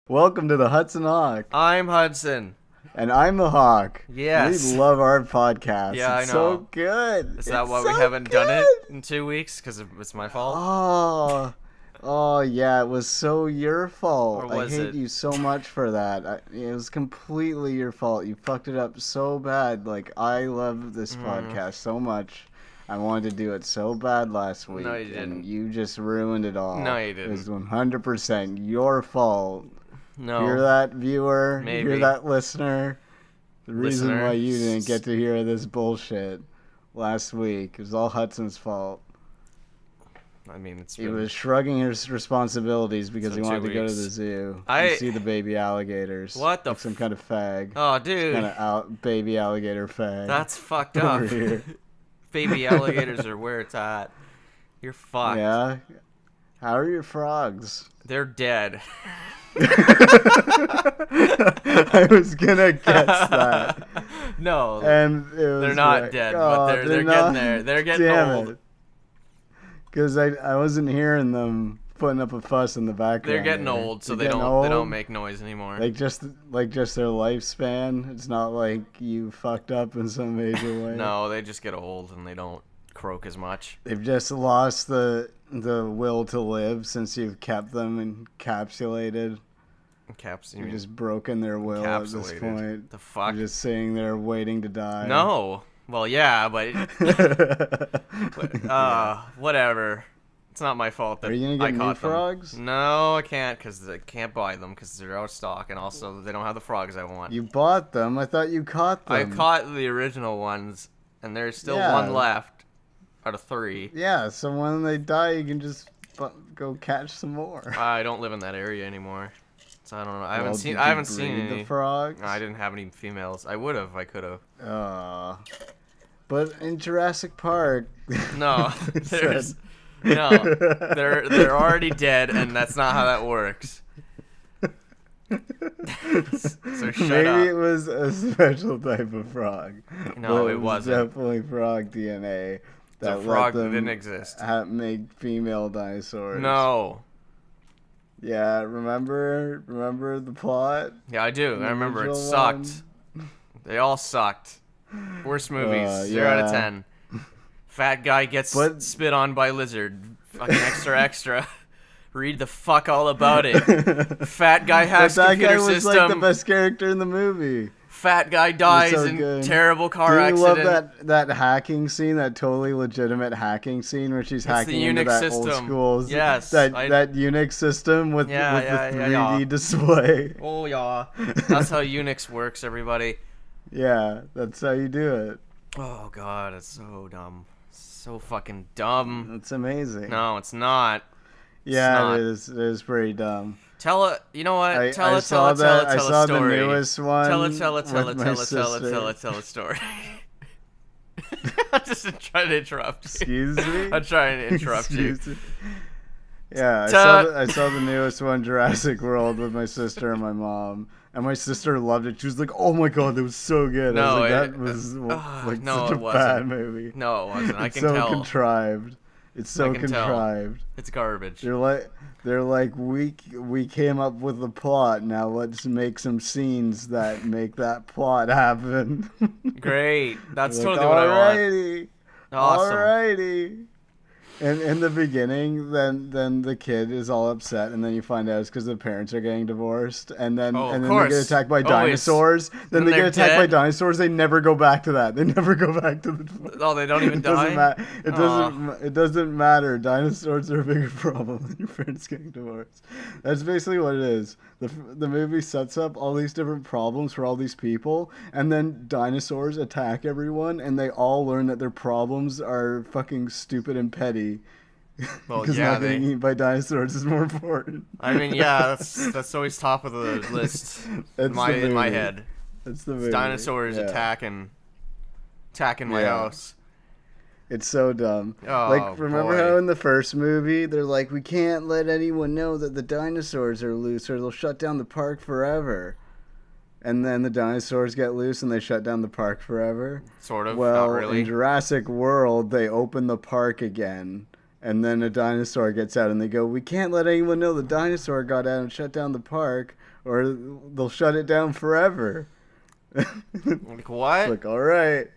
Welcome to the Hudson Hawk. I'm Hudson. And I'm the Hawk. Yes. We love our podcast. Yeah, it's I know. So good. Is that it's why so we haven't good. done it in 2 weeks? Because it's my fault? Oh, yeah, it was so your fault. Or was I hate it? you so much for that. It was completely your fault. You fucked it up so bad. Like, I love this podcast so much. I wanted to do it so bad last week. No, you didn't. And you just ruined it all. No, you It was didn't. 100% your fault. No. Hear that, viewer? Maybe. Hear that, listener? The reason Listener. why you didn't get to hear this bullshit last week is all Hudson's fault. I mean, He was shrugging his responsibilities because he been wanted 2 to go to weeks. the zoo I- and see the baby alligators. What the like some kind of fag. Oh, dude. Kind of baby alligator fag. That's fucked over up. here. Baby alligators are where it's at. You're fucked. Yeah. How are your frogs? They're dead. I was gonna guess that. No. And it was They're not like, dead, oh, but they're getting not- there. They're getting Damn old. it. Because I wasn't hearing them putting up a fuss in the background. They're getting there. old, so They're they getting don't old? make noise anymore. Like just their lifespan. It's not like you fucked up in some major way. No, they just get old and they don't croak as much. They've just lost the will to live since you've kept them encapsulated. You've just broken their will at this Encapsulated. point. The fuck? You're just sitting there waiting to die. No. Well, yeah, but whatever. It's not my fault that Are you gonna get I new caught them. frogs? No, I can't because I can't buy them because they're out of stock, and also they don't have the frogs I want. You bought them. I thought you caught I them. caught the original ones, and there's still Yeah. one left out of 3. Yeah, so when they die, you can just go catch some more. I don't live in that area anymore, so I don't know. I Well, haven't did seen you breed any. the frogs. No, I didn't have any females. I would have. I could have. But in Jurassic Park, No, they there's said- no. They're already dead, and that's not how that works. So shut Maybe up. it was a special type of frog. No, But it was wasn't. Definitely frog DNA. That It's a frog let that them didn't exist. make female dinosaurs. No. Yeah, remember the plot? Yeah, I do. The I remember it original sucked. They all sucked. Worst movies. 0 out of yeah. 10. Fat guy gets But- spit on by lizard. Fucking extra. Read the fuck all about it. Fat guy But hacks that computer guy was system. like the best character in the movie. Fat guy dies so in good. terrible car Do you accident. love that hacking scene, that totally legitimate hacking scene where she's It's the hacking into Unix that old system. school's Yes, that I- that Unix system with, Yeah, with yeah, the yeah, 3D yeah. display. Oh yeah, that's how Unix works, everybody. Yeah, that's how you do it. Oh god, it's so dumb, so fucking dumb. It's amazing. No, it's not. yeah, not. it is. It is pretty dumb. Tell it. You know what? I Tell saw a I saw the story. newest one. Tell a with my sister. story. I'm just trying to interrupt you. Excuse me. I'm trying to interrupt you. Excuse me? Yeah, Ta- I saw the newest one, Jurassic World, with my sister and my mom, and my sister loved it. She was like, "Oh my god, that was so good!" I No, was like, it- "That was like no, such a it wasn't. bad movie." No, it wasn't. I It's can so tell. contrived. It's so I can tell. contrived. It's garbage. They're like we came up with the plot. Now let's make some scenes that make that plot happen. Great. That's Like, totally what I want. Alrighty. Awesome. Alrighty. And in the beginning, then the kid is all upset, and then you find out it's because the parents are getting divorced, and then Oh, of they get course. attacked by Always. dinosaurs. Then And they get they're attacked by dead. dinosaurs. They never go back to that. They never go back to the. Oh, they don't even It doesn't die? It doesn't matter. Dinosaurs are a bigger problem than your parents getting divorced. That's basically what it is. The movie sets up all these different problems for all these people, and then dinosaurs attack everyone, and they all learn that their problems are fucking stupid and petty. Well, Because yeah, not getting eaten by dinosaurs is more important. I mean, yeah, that's always top of the list That's in my the movie. head. That's the It's movie. dinosaurs Yeah. attacking my Yeah. house. It's so dumb. Oh, Like, remember boy. how in the first movie, they're like, we can't let anyone know that the dinosaurs are loose or they'll shut down the park forever. And then the dinosaurs get loose and they shut down the park forever. Sort of, Well, not really. in Jurassic World, they open the park again. And then a dinosaur gets out, and they go, "We can't let anyone know the dinosaur got out and shut down the park, or they'll shut it down forever." Like, what? It's like, all right.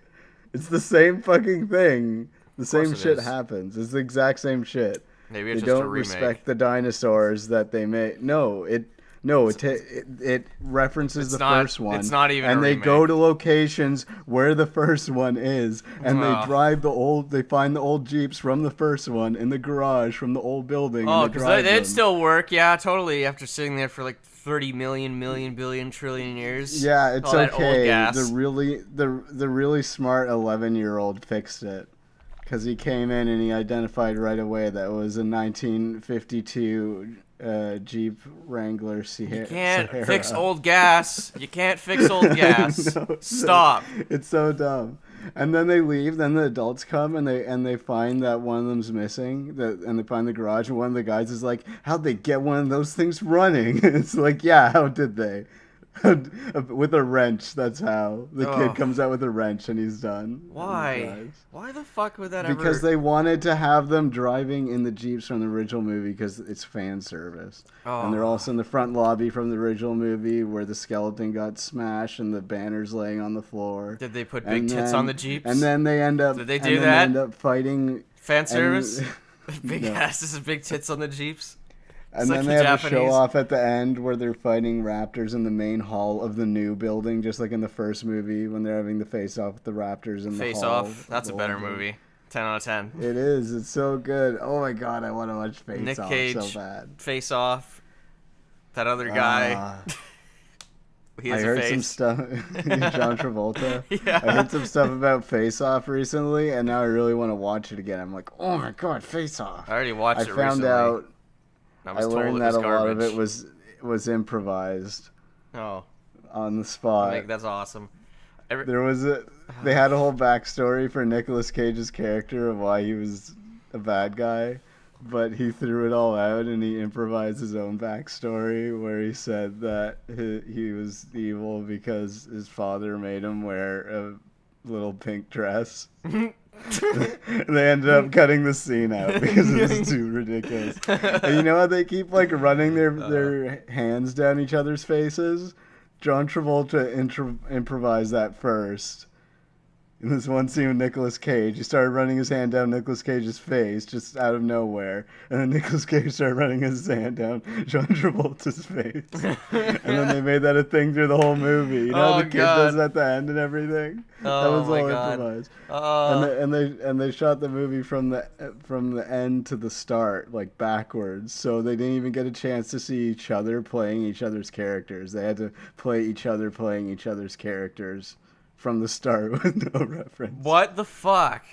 It's the same fucking thing. The same it shit is. happens. It's the exact same shit. Maybe it's They just a don't remake. respect the dinosaurs that they made. No, it references It's the not- first one. it's not even and a they remake. go to locations where the first one is, and Wow. they find the old Jeeps from the first one in the garage from the old building. Oh, and they because drive they'd them. still work, yeah, totally. After sitting there for like 30 million, billion, trillion years. Yeah, it's all that old okay. gas. The really smart 11-year-old fixed it. Because he came in and he identified right away that it was a 1952 Jeep Wrangler Sahara. You can't fix old gas. You can't fix old gas. No, Stop. It's so dumb. And then they leave. Then the adults come and they find that one of them's missing. And they find the garage. And one of the guys is like, "How'd they get one of those things running?" It's like, yeah, how did they? With a wrench. That's how the kid comes out with a wrench and he's done. Why? Why the fuck would that Because ever? they wanted to have them driving in the Jeeps from the original movie because it's fan service. And they're also in the front lobby from the original movie where the skeleton got smashed and the banner's laying on the floor. Did they put big tits on the Jeeps? And then they end up. Did they and do then that? They end up fighting. Fan service? Big No. asses and big tits on the Jeeps? And like then the they have a show Japanese. off at the end where they're fighting raptors in the main hall of the new building, just like in the first movie when they're having the face off with the raptors in the Face hall. Off. That's a better movie. 10 out of 10. It is. It's so good. Oh my god, I want to watch Face Nick Off Cage. so bad. Face Off. That other guy. Ah. He has I a heard face. some stuff. John Travolta. Yeah. I heard some stuff about Face Off recently, and now I really want to watch it again. I'm like, oh my god, Face Off. I already watched I it found recently. out. I I was told learned it that was a lot garbage. of it was improvised Oh, on the spot. that's awesome. They had a whole backstory for Nicolas Cage's character of why he was a bad guy, but he threw it all out and he improvised his own backstory where he said that he was evil because his father made him wear a little pink dress. They ended up cutting the scene out because it was too ridiculous. And you know how they keep like running their hands down each other's faces? John Travolta improvised that first. In this one scene with Nicolas Cage, he started running his hand down Nicolas Cage's face just out of nowhere. And then Nicolas Cage started running his hand down John Travolta's face. And then they made that a thing through the whole movie. You know how the kid does it at the end and everything? That was all improvised. And they shot the movie from the end to the start, like backwards. So they didn't even get a chance to see each other playing each other's characters. They had to play each other playing each other's characters from the start with no reference. What the fuck?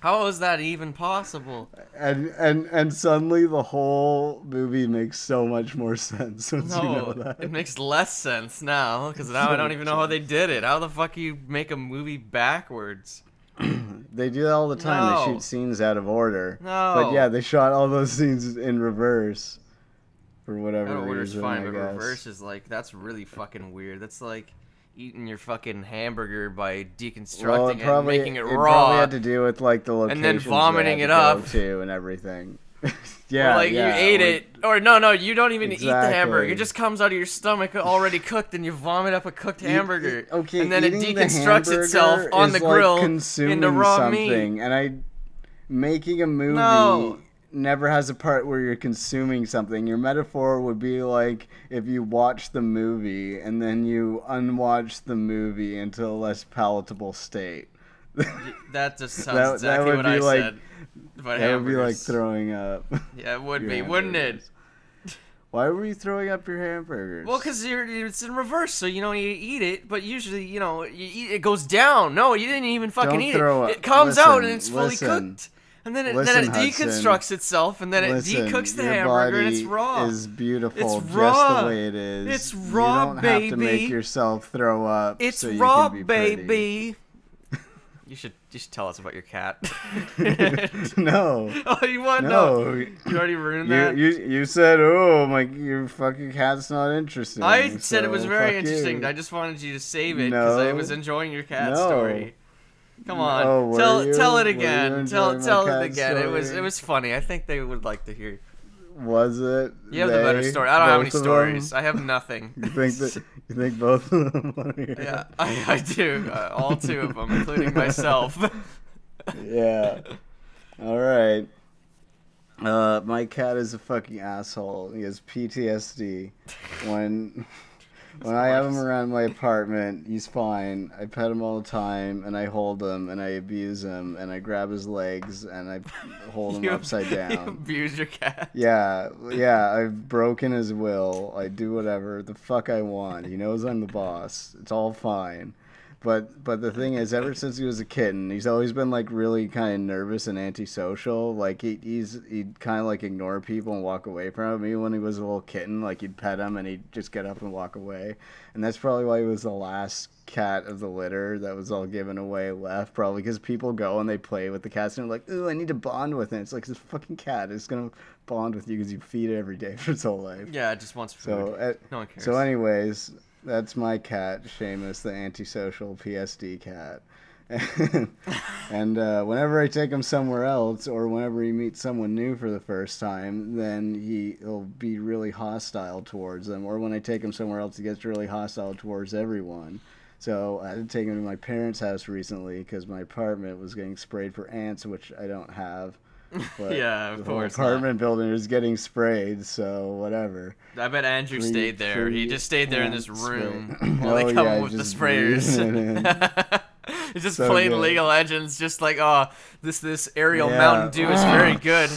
How is that even possible? And suddenly the whole movie makes so much more sense once you know that. It makes less sense now because now I don't even know how they did it. How the fuck you make a movie backwards? They do that all the time. No. They shoot scenes out of order. No. But yeah, they shot all those scenes in reverse for whatever Out of order's reason. fine, I but guess. reverse is like that's really fucking weird. That's like eating your fucking hamburger by deconstructing and making it raw. Probably had to do with like the locations and then vomiting they it had to up. go to and everything. Yeah, or like yeah, you ate it, or no, you don't even eat the Exactly. hamburger. It just comes out of your stomach already cooked, and you vomit up a cooked hamburger. Okay, and then it eating the deconstructs itself hamburger on is the like grill consuming into raw something, meat. and making a movie No. never has a part where you're consuming something. Your metaphor would be like if you watch the movie and then you unwatch the movie into a less palatable state. That just sounds exactly would what be I like, said. About That would be like hamburgers. throwing up. Yeah, it would your be, wouldn't it? hamburgers. Why were you throwing up your hamburgers? Well, because it's in reverse, so you eat it, but usually you eat, it goes down. No, you didn't even fucking Don't eat throw it. up. It comes out and Listen, it's fully listen. cooked, and then it Listen, deconstructs itself, and then it Listen, decooks the your hamburger, and it's body raw. is beautiful It's just raw. the way it is. It's raw, You don't have to make baby. yourself throw up. It's so you raw, can be pretty. baby. You should tell us about your cat. No. Oh, you want No. You already ruined that. You said, oh my, your fucking cat's not interesting. I said it was so very fuck interesting. you. I just wanted you to save it because I No. was enjoying your cat No. story. Come on, Oh, were tell you? it Were you again. Tell enjoying my it cat again. It story? was funny. I think they would like to hear. Was it? You have the better story. I don't have any Both of stories. them? I have nothing. You think both of them want to hear? Yeah, I do. All two of them, including myself. Yeah. All right. My cat is a fucking asshole. He has PTSD. When I have him around my apartment, he's fine. I pet him all the time, and I hold him, and I abuse him, and I grab his legs, and I hold him upside down. You abuse your cat. Yeah, I've broken his will. I do whatever the fuck I want. He knows I'm the boss. It's all fine. But the thing is, ever since he was a kitten, he's always been like really kind of nervous and antisocial. Like he'd kind of like ignore people and walk away from him. Even when he was a little kitten, like you'd pet him and he'd just get up and walk away. And that's probably why he was the last cat of the litter that was all given away left. Probably because people go and they play with the cats and they're like, "Ooh, I need to bond with it." It's like this fucking cat is gonna bond with you because you feed it every day for its whole life. Yeah, it just wants food. No one cares. So anyways, that's my cat, Seamus, the antisocial PSD cat. And whenever I take him somewhere else, or whenever he meets someone new for the first time, then he'll be really hostile towards them. Or when I take him somewhere else, he gets really hostile towards everyone. So I had to take him to my parents' house recently because my apartment was getting sprayed for ants, which I don't have. But yeah, of course. The apartment building is getting sprayed, so whatever. I bet Andrew stayed there. He just stayed there in this room while Oh, they come yeah, with the just sprayers. breathing it It's just So playing good. League of Legends, just like, oh, this aerial Yeah. Mountain Dew is very good.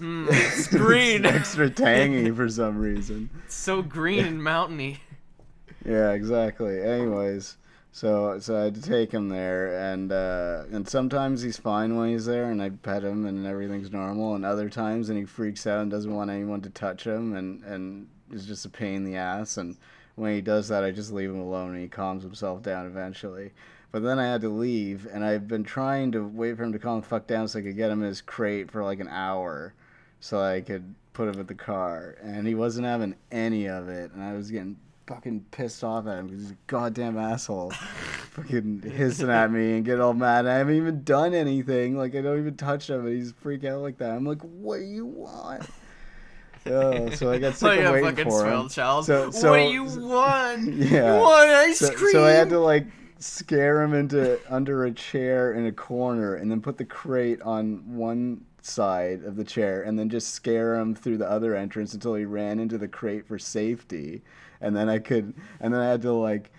It's green. It's extra tangy for some reason. It's so green and mountainy. Yeah, exactly. Anyways, so I had to take him there, and sometimes he's fine when he's there, and I pet him, and everything's normal, and other times, and he freaks out and doesn't want anyone to touch him, and is just a pain in the ass, and when he does that, I just leave him alone, and he calms himself down eventually. But then I had to leave, and I've been trying to wait for him to calm the fuck down so I could get him in his crate for like an hour, so I could put him in the car, and he wasn't having any of it, and I was getting fucking pissed off at him because he's a goddamn asshole. Fucking hissing at me and getting all mad. I haven't even done anything. Like, I don't even touch him, and he's freaking out like that. I'm like, what do you want? So I got sick of waiting for him. Child. So what do you want? Yeah. You want ice cream? So I had to like scare him into under a chair in a corner, and then put the crate on one side of the chair, and then just scare him through the other entrance until he ran into the crate for safety. And then I had to like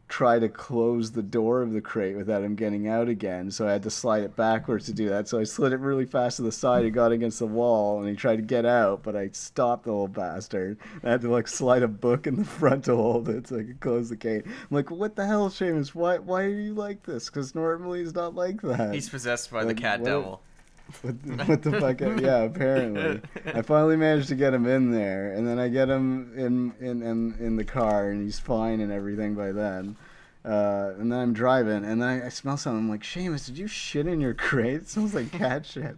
try to close the door of the crate without him getting out again. So I had to slide it backwards to do that. So I slid it really fast to the side. He got against the wall and he tried to get out, but I stopped the little bastard. I had to like slide a book in the front to hold it so I could close the gate. I'm like, what the hell, Seamus? Why are you like this? Because normally he's not like that. He's possessed by the Like, cat devil. What the fuck? Yeah, apparently. I finally managed to get him in there, and then I get him in the car, and he's fine and everything by then. And then I'm driving, and then I smell something. I'm like, Seamus, did you shit in your crate? It smells like cat shit.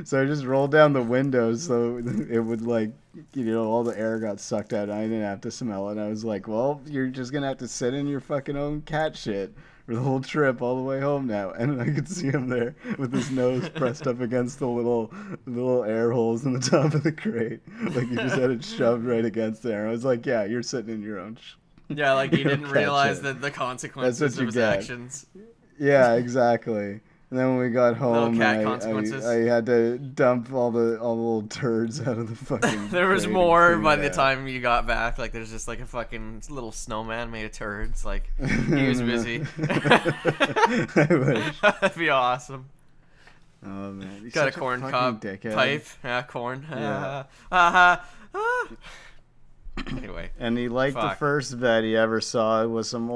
So I just rolled down the windows so it would, like, all the air got sucked out, and I didn't have to smell it. And I was like, well, you're just going to have to sit in your fucking own cat shit for the whole trip all the way home now. And I could see him there with his nose pressed up against the little air holes in the top of the crate. Like he just had it shoved right against there. I was like, yeah, you're sitting in your own Yeah, like he didn't cat realize shit. the consequences of his actions. Yeah, exactly. And then when we got home, cat consequences. I had to dump all the little turds out of the fucking There was crate more and by clean the it out. time you got back. Like there's just like a fucking little snowman made of turds. Like he was busy. I wish. That'd be awesome. Oh man, he's Got a such corn fucking cob dickhead. pipe. Yeah, corn. Yeah. Anyway. And he liked the Fuck. first vet he ever saw. It was some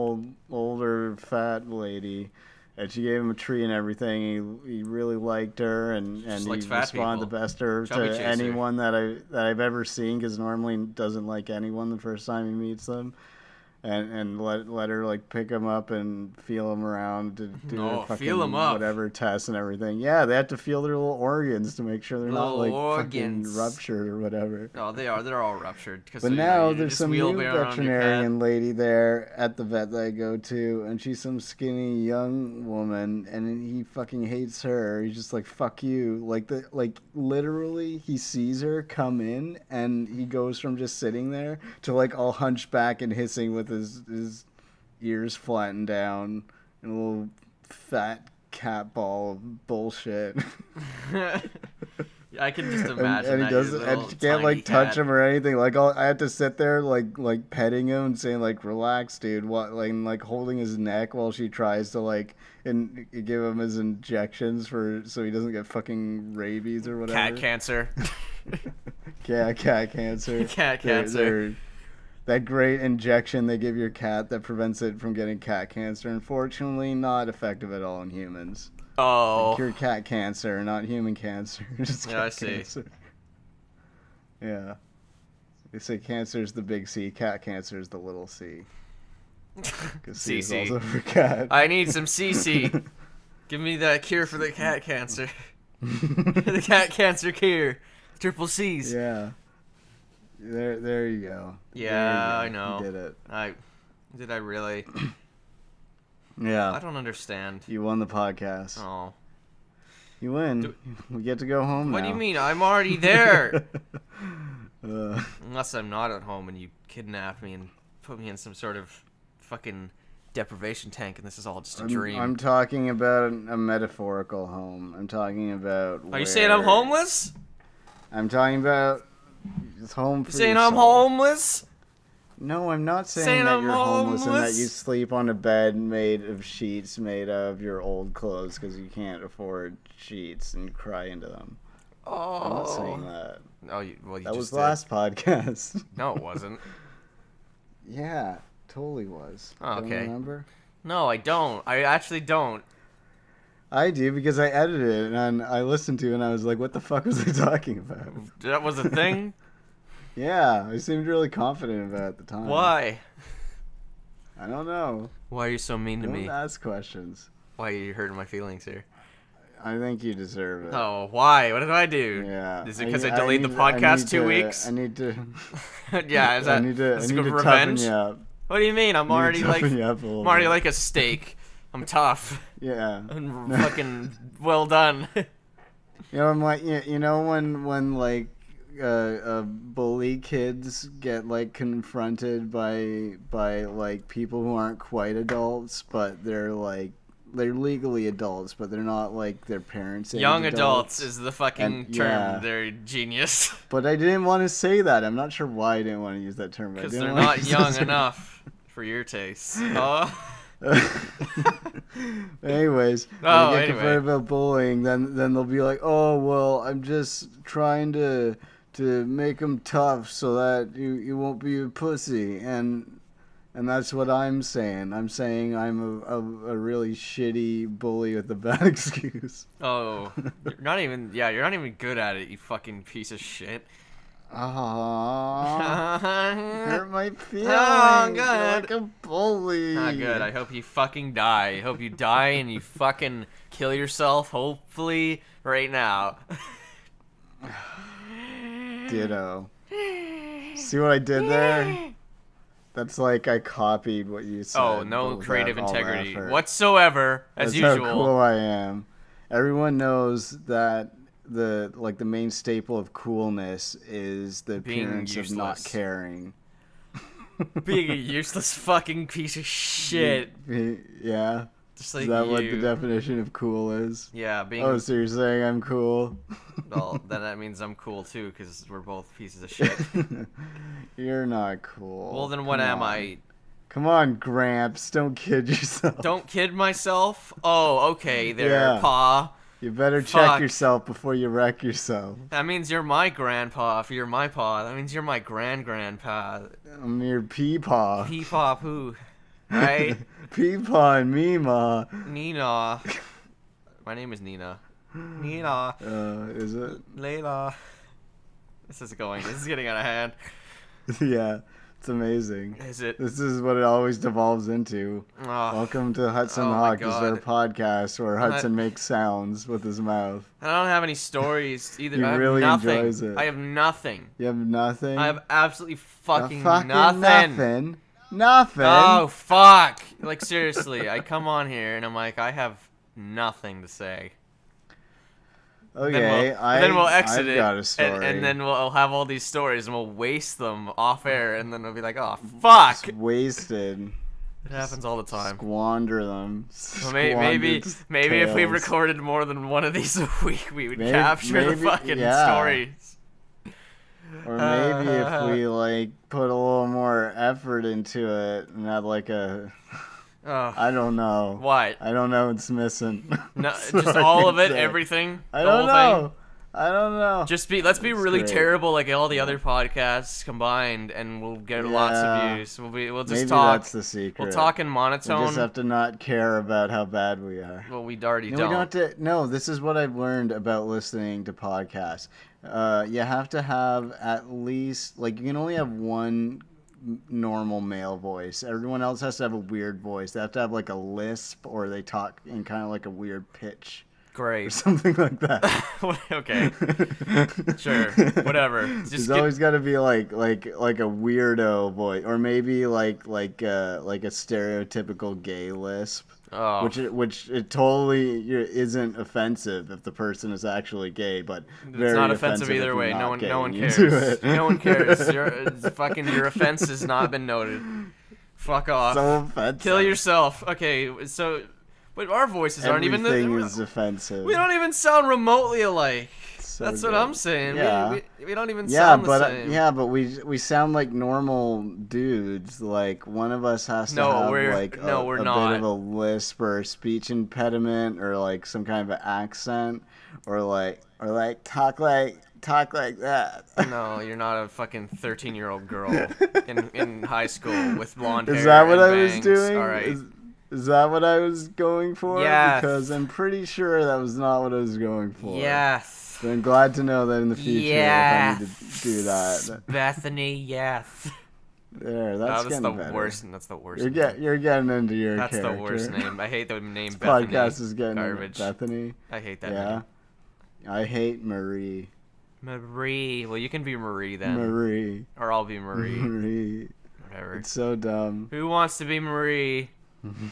older fat lady, and she gave him a tree and everything. He really liked her, and he likes fat responded people. the best to Chubby chaser. anyone that I've ever seen, because normally he doesn't like anyone the first time he meets them. and let her like pick them up and feel them around to do No, their fucking feel 'em up. whatever tests and everything. Yeah, they have to feel their little organs to make sure they're not Little like organs. fucking ruptured or whatever. No, they are. They're all ruptured. But now there's some new veterinarian lady there at the vet that I go to, and she's some skinny young woman, and he fucking hates her. He's just like, fuck you. Like literally, he sees her come in, and he goes from just sitting there to like all hunched back and hissing with his ears flattened down and a little fat cat ball of bullshit. I can just imagine and he that. doesn't, and she can't like touch him or anything. Like I had to sit there like petting him and saying like, relax, dude. What like holding his neck while she tries to like and give him his injections so he doesn't get fucking rabies or whatever. Cat cancer. Yeah, cat cancer. Cat cancer. That great injection they give your cat that prevents it from getting cat cancer. Unfortunately, not effective at all in humans. Oh. They cure cat cancer, not human cancer. Just yeah, I see. Cancer. Yeah. They say cancer is the big C, cat cancer is the little c. Because C is also for cat. I need some CC. Give me that cure for the cat cancer. The cat cancer cure. Triple C's. Yeah. There you go. Yeah, I know. You did it. Did I really? Yeah. I don't understand. You won the podcast. Oh. You win. We get to go home now. What do you mean? I'm already there. Unless I'm not at home and you kidnap me and put me in some sort of fucking deprivation tank and this is all just a dream. I'm talking about a metaphorical home. I'm talking about Are you saying I'm homeless? I'm talking about home for You saying your I'm soul. homeless? No, I'm not saying that I'm you're homeless and that homeless? you sleep on a bed made of sheets made of your old clothes because you can't afford sheets and cry into them. Oh. I'm not saying that. Oh, you That just was the did. last podcast. No, it wasn't. Yeah, totally was. Oh, Don't you okay. remember? No, I don't. I actually don't. I do because I edited it and I listened to it and I was like, what the fuck was I talking about? That was a thing? Yeah, I seemed really confident about it at the time. Why? I don't know. Why are you so mean to Don't me? ask questions. Why are you hurting my feelings here? I think you deserve it. Oh, why? What did I do? Yeah. Is it because I delayed the podcast 2 weeks? I need to. Yeah, is that I need to. is I it need good to revenge? toughen you up. What do you mean? I'm I need to already like toughen you up a little I'm already bit. like a steak. I'm tough Yeah. and fucking well done. You know, I'm like, you know, when like bully kids get like confronted by like people who aren't quite adults, but they're legally adults, but they're not like their parents. Young adults is the fucking And- term. yeah. They're genius But I didn't want to say that. I'm not sure why I didn't want to use that term. because they're not young enough for your tastes. Oh. Anyways, when Oh, you get anyway. confronted about bullying, then they'll be like, "Oh, well, I'm just trying to make them tough so that you won't be a pussy," and that's what I'm saying. I'm saying I'm a really shitty bully with a bad excuse. Oh, you're not even good at it, you fucking piece of shit. Ah, hurt my feelings. Oh, You're good. like a bully. Not good. I hope you fucking die. I hope you die and you fucking kill yourself, hopefully, right now. Ditto. See what I did there? That's like I copied what you said. Oh, but no without creative all the integrity effort. whatsoever, as That's usual. how cool I am. Everyone knows that the main staple of coolness is the Being appearance of not useless. caring. Being a useless fucking piece of shit. Yeah. Just like Is that you. what the definition of cool is? Yeah, being. Oh, so you're saying I'm cool? Well, then that means I'm cool too, because we're both pieces of shit. You're not cool. Well, then what Come am on. I? Come on, Gramps. Don't kid yourself. Don't kid myself? Oh, okay, there, Yeah. Pa. You better check Fuck. yourself before you wreck yourself. That means you're my grandpa. If you're my pa, that means you're my grandpa. I'm your peepaw. Peepaw poo. Right? Peepaw and Meemaw. Nina. My name is Nina. Nina. Is it? Layla. This is getting out of hand. Yeah. It's amazing. Is it? This is what it always devolves into. Oh, Welcome to Hudson oh my Hawk. This is our God. podcast where Hudson makes sounds with his mouth. I don't have any stories either. He I have really nothing. enjoys it. I have nothing. You have nothing? I have absolutely fucking nothing. nothing. Nothing. Oh, fuck. Like, seriously, I come on here and I'm like, I have nothing to say. Okay, then we'll exit I've it, got a story. and then we'll have all these stories and we'll waste them off air, and then we'll be like, oh, fuck. Just wasted. It happens all the time. Squander them. Well, maybe if we tales. recorded more than one of these a week, we would capture the fucking stories. Or maybe if we like put a little more effort into it and had like a, I don't know. What? I don't know. It's missing. No, So just I all can of it, say. everything. I the don't whole know. Thing. I don't know. Let's be really great. terrible like all the other podcasts combined, and we'll get lots of views. We'll just maybe talk. That's the secret. We'll talk in We monotone. just have to not care about how bad we are. Well, we already No, don't. we don't have to. No, this is what I've learned about listening to podcasts. You have to have at least you can only have one normal male voice. Everyone else has to have a weird voice. They have to have like a lisp, or they talk in kind of like a weird pitch. Or Great. something like that. Okay. Sure. Whatever. There's always got to be like a weirdo voice, or maybe like a stereotypical gay lisp. Oh. Which it totally isn't offensive if the person is actually gay, but very it's not offensive if either you're way. not No one gay cares. and you do it. No one cares. Your offense has not been noted. Fuck off. So offensive. Kill yourself. Okay, so but our voices aren't even Everything is offensive. we don't even sound remotely alike. So That's good. what I'm saying. Yeah. We don't even sound the same. But we sound like normal dudes. Like one of us has to have we're like a bit of a lisp or a speech impediment or like some kind of an accent or talk like that. No, you're not a fucking 13-year-old girl in high school with blonde hair. Is that what and I was bangs. doing? All right. Is that what I was going for? Yes. Because I'm pretty sure that was not what I was going for. Yes. So I'm glad to know that in the future if I need to do that. Bethany, yes. There, that's getting the better. worst. That's the worst. You're getting into your That's character. the worst name. I hate the name This Bethany. podcast is getting garbage. into Bethany. I hate that Yeah. name. I hate Marie. Marie. Well, you can be Marie then. Marie. Or I'll be Marie. Marie. Whatever. It's so dumb. Who wants to be Marie?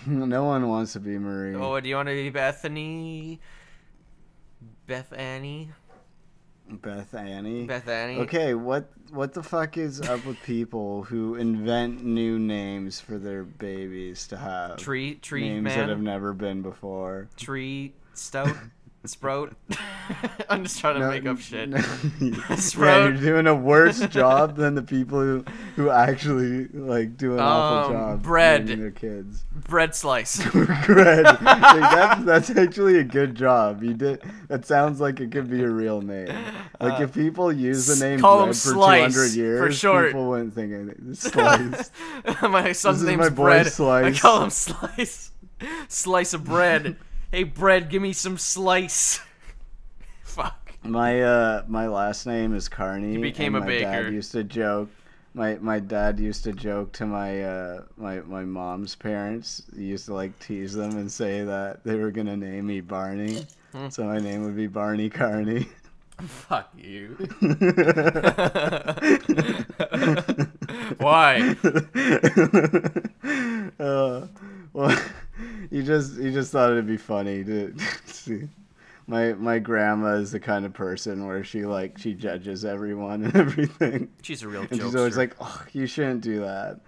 No one wants to be Marie. Oh, do you want to be Bethany? Beth Annie? Beth Annie. Beth Annie? Okay, what the fuck is up with people who invent new names for their babies to have? Tree names man? that have never been before. Tree stout? Sprout? I'm just trying to make up shit. Yeah, Sprout. you're doing a worse job than the people who actually like do an awful job bread. naming their kids. Bread slice. Bread. Like, that's actually a good job. You did. That sounds like it could be a real name. Like if people use the name call Bread him for Slice, 200 years, for short. people wouldn't think anything. Slice. My son's This is name's my boy Bread. Slice. I call him Slice. Slice of bread. Hey, Bread, give me some slice. Fuck. My last name is Carney. You became and a my baker. Dad used to joke. My dad used to joke to my mom's parents. He used to like tease them and say that they were gonna name me Barney, so my name would be Barney Carney. Fuck you. Why? Well, you just thought it'd be funny to see. My grandma is the kind of person where she judges everyone and everything. She's a real And jokester. she's always like, "Oh, you shouldn't do that."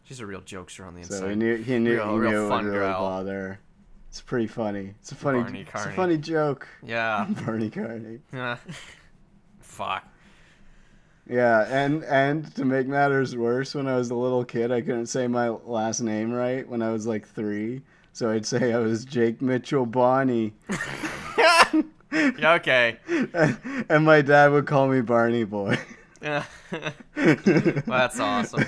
She's a real jokester on the inside. So he knew Real it fun would really girl. bother her. It's pretty funny. It's a Barney Carney. joke. Yeah. Barney Carney. Fuck. Yeah, and to make matters worse, when I was a little kid, I couldn't say my last name right when I was like 3. So I'd say I was Jake Mitchell Bonnie. Yeah, okay. And my dad would call me Barney Boy. Yeah. Well, that's awesome.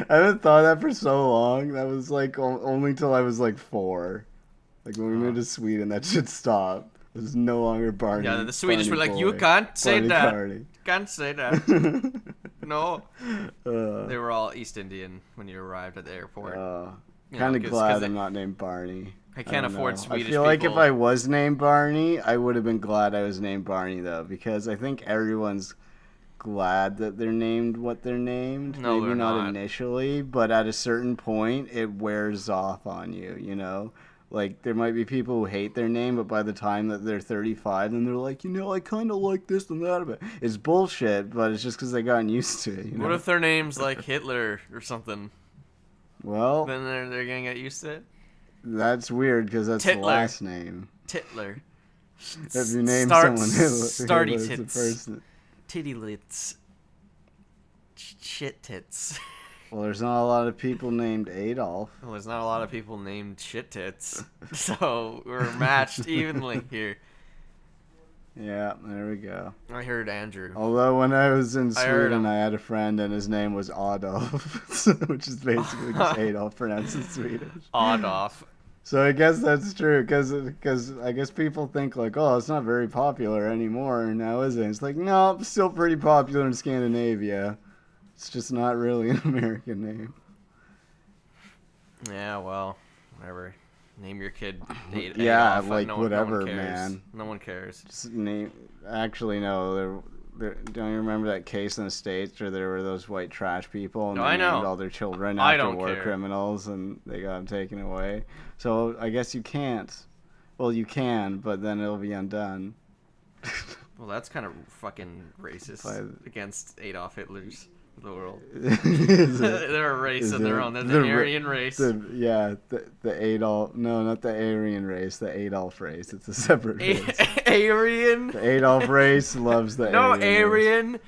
I haven't thought that for so long. That was like only till I was like 4. Like when we moved to Sweden, that shit stopped. It was no longer Barney. Yeah, the Swedish Barney were like, Boy. you can't say Barney that. Carney. Can't say that. No. They were all well, East Indian when you arrived at the airport. You Kind know, of 'cause- glad 'cause I'm not named Barney. I can't don't afford know. Swedish I feel like if people. I was named Barney, I would have been glad I was named Barney though, because I think everyone's glad that they're named what they're named. No, Maybe they're not not. initially, but at a certain point, it wears off on you. You know, like there might be people who hate their name, but by the time that they're 35, then they're like, you know, I kind of like this and that. But it's bullshit. But it's just because they gotten used to it. You know? What if their name's like Hitler or something? Well, Then they're gonna get used to it. that's weird because that's the Titler. last name. Titler. If you name someone Starty Hitler, it's tits. the person. Titty lits. Shit tits. Well, there's not a lot of people named Adolf. Well, there's not a lot of people named shit tits, so we're matched evenly here. Yeah, there we go. I heard Andrew. Although when I was in I heard him. Sweden, I had a friend and his name was Adolf, which is basically just Adolf pronounced in Swedish. Adolf. So I guess that's true, because I guess people think like, oh, it's not very popular anymore now, is it? It's like, no, it's still pretty popular in Scandinavia. It's just not really an American name. Yeah, well, whatever. Name your kid Adolf. Yeah, but like, no whatever, one cares. man. No one cares. Just name. Actually, no. Don't you remember that case in the States where there were those white trash people and No, they I know. named all their children I after don't war care. criminals and they got them taken away? So I guess you can't. Well, you can, but then it'll be undone. Well, that's kind of fucking racist against Adolf Hitler's of the world. Is it- They're a race is of their it- own. They're the the ra- Aryan race. the Adolf. No, not the Aryan race. The Adolf race. It's a separate race. Aryan? The Adolf race loves the No, Aryan race. Aryan.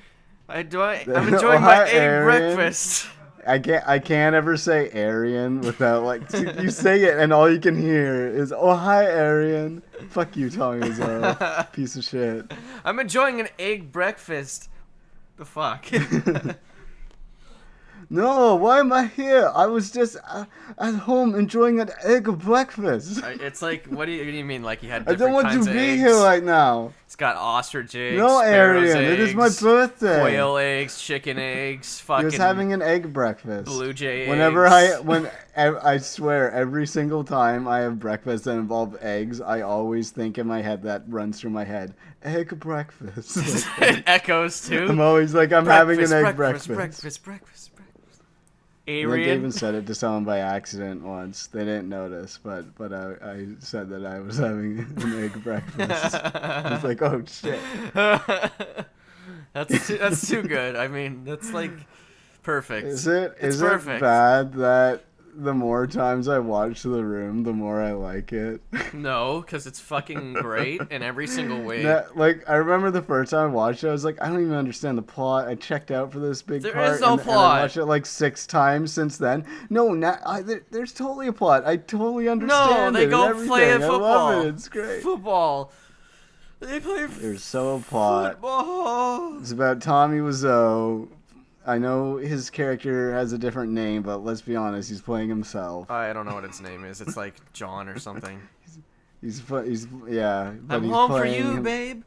I'm Oh, enjoying my hi, egg Aryan. breakfast. I can't ever say Aryan without like you say it and all you can hear is oh hi Aryan. Fuck you, Tommy Wiseau. Piece of shit. I'm enjoying an egg breakfast. The fuck? No, why am I here? I was just at home enjoying an egg breakfast. It's like, what do you mean? Like you had I different don't want kinds to of be eggs? here right now. It's got ostrich eggs, No, sparrow's Aryan, it is my eggs, birthday. quail eggs, chicken eggs, He fucking was having an egg breakfast. blue jay Whenever eggs. I swear, every single time I have breakfast that involves eggs, I always think in my head that runs through my head, egg breakfast. It echoes too. I'm always like, I'm having an egg breakfast. Breakfast. I think I Aryan. even said it to someone by accident once. They didn't notice, but I said that I was having an egg breakfast. I was like, oh shit. That's too good. I mean, that's like perfect. Is it It's is it perfect. bad that the more times I watch The Room, the more I like it? No, because it's fucking great in every single way. Like I remember the first time I watched it, I was like, I don't even understand the plot. I checked out for this big There part. is no and plot. I watched it like 6 times since then. No, there's totally a plot. I totally No, understand they it go and play everything. football. I love it. It's great. Football. They play There's so a plot. football. It's about Tommy Wiseau. I know his character has a different name, but let's be honest, he's playing himself. I don't know what its name is. It's like John or something. He's yeah. But I'm he's home for playing you, babe.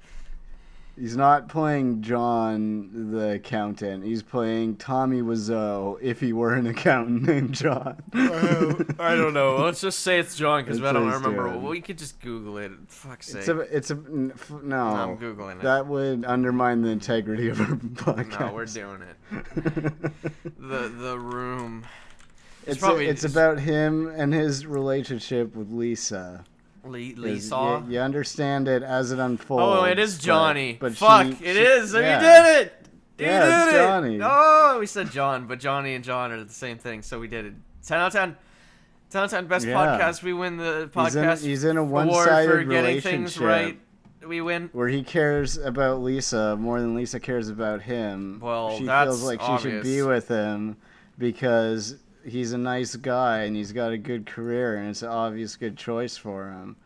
He's not playing John the accountant. He's playing Tommy Wiseau if he were an accountant named John. I don't know. Let's just say it's John because Let's I don't say it's remember. John. We could just Google it. Fuck's sake. No. I'm Googling it. That would undermine the integrity of our podcast. No, we're doing it. The Room. It's about him and his relationship with Lisa. Lisa. You understand it as it unfolds. Oh, it is Johnny. But Fuck, she- it is. yeah. We did it. We Yeah, did it's it. Johnny. Oh, we said John, but Johnny and John are the same thing, so we did it. 10 out of 10. 10 out of 10. Best Yeah. podcast. We win the podcast He's in a award one-sided for getting things relationship. right. We win. Where he cares about Lisa more than Lisa cares about him. Well, she that's feels like she should be obvious. with him because he's a nice guy and he's got a good career and it's an obvious good choice for him.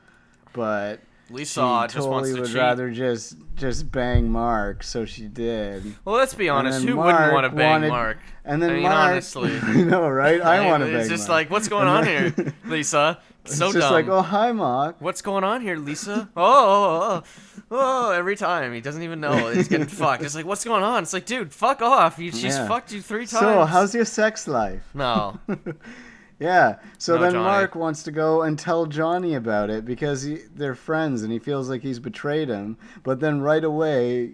But Lisa she just wants totally to would cheat. rather just bang Mark, so she did. Well, let's be honest. then Who wouldn't Mark want to bang wanted- Mark? And then I mean, Mark, honestly. I know, right? I want to bang It's just Mark. like, what's going on here, Lisa? So it's just dumb. like, oh, hi, Mark. What's going on here, Lisa? Oh, every time. He doesn't even know. He's getting fucked. It's like, what's going on? It's like, dude, fuck off. She's fucked you 3 times. So, how's your sex life? No. Yeah. So No, then Johnny. Mark wants to go and tell Johnny about it because they're friends and he feels like he's betrayed him. But then right away,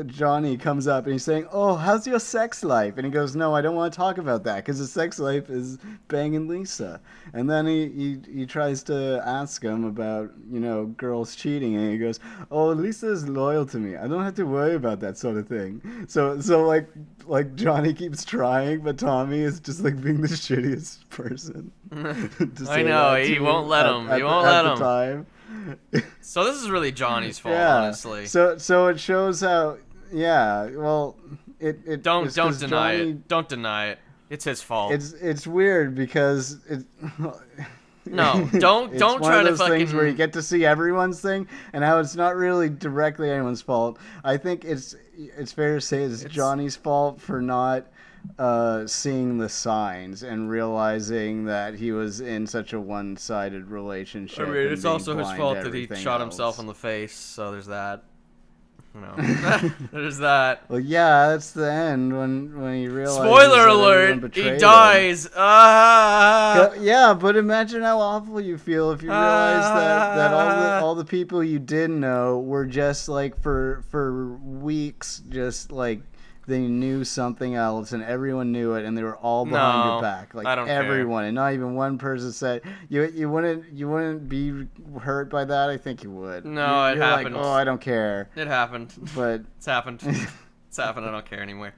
Johnny comes up and he's saying, oh, how's your sex life? And he goes, no, I don't want to talk about that because his sex life is banging Lisa. And then he tries to ask him about, girls cheating. And he goes, oh, Lisa is loyal to me. I don't have to worry about that sort of thing. So like Johnny keeps trying, but Tommy is just like being the shittiest person. I know, he won't let him. He won't let him. Time. So this is really Johnny's fault, honestly. So it shows how. Yeah. Well, it Don't deny Johnny, it. Don't deny it. It's his fault. It's weird because it. No, don't it's try one to of those fucking. things where you get to see everyone's thing and how it's not really directly anyone's fault. I think it's fair to say it's Johnny's fault for not seeing the signs and realizing that he was in such a one-sided relationship. I mean, it's and also being his blind fault to that he everything shot else. himself in the face. So there's that. There's that. Well, yeah, that's the end when he realizes. Spoiler that everyone alert! betrayed He him. dies. Yeah, but imagine how awful you feel if you realize that all the people you did know were just like for weeks, just like they knew something else and everyone knew it and they were all behind your back, like I don't everyone, and not even one person said you wouldn't be hurt by that. I think you would. No, it You're happened. Like, oh, I don't care. It happened. But It's happened. It's happened. I don't care anymore.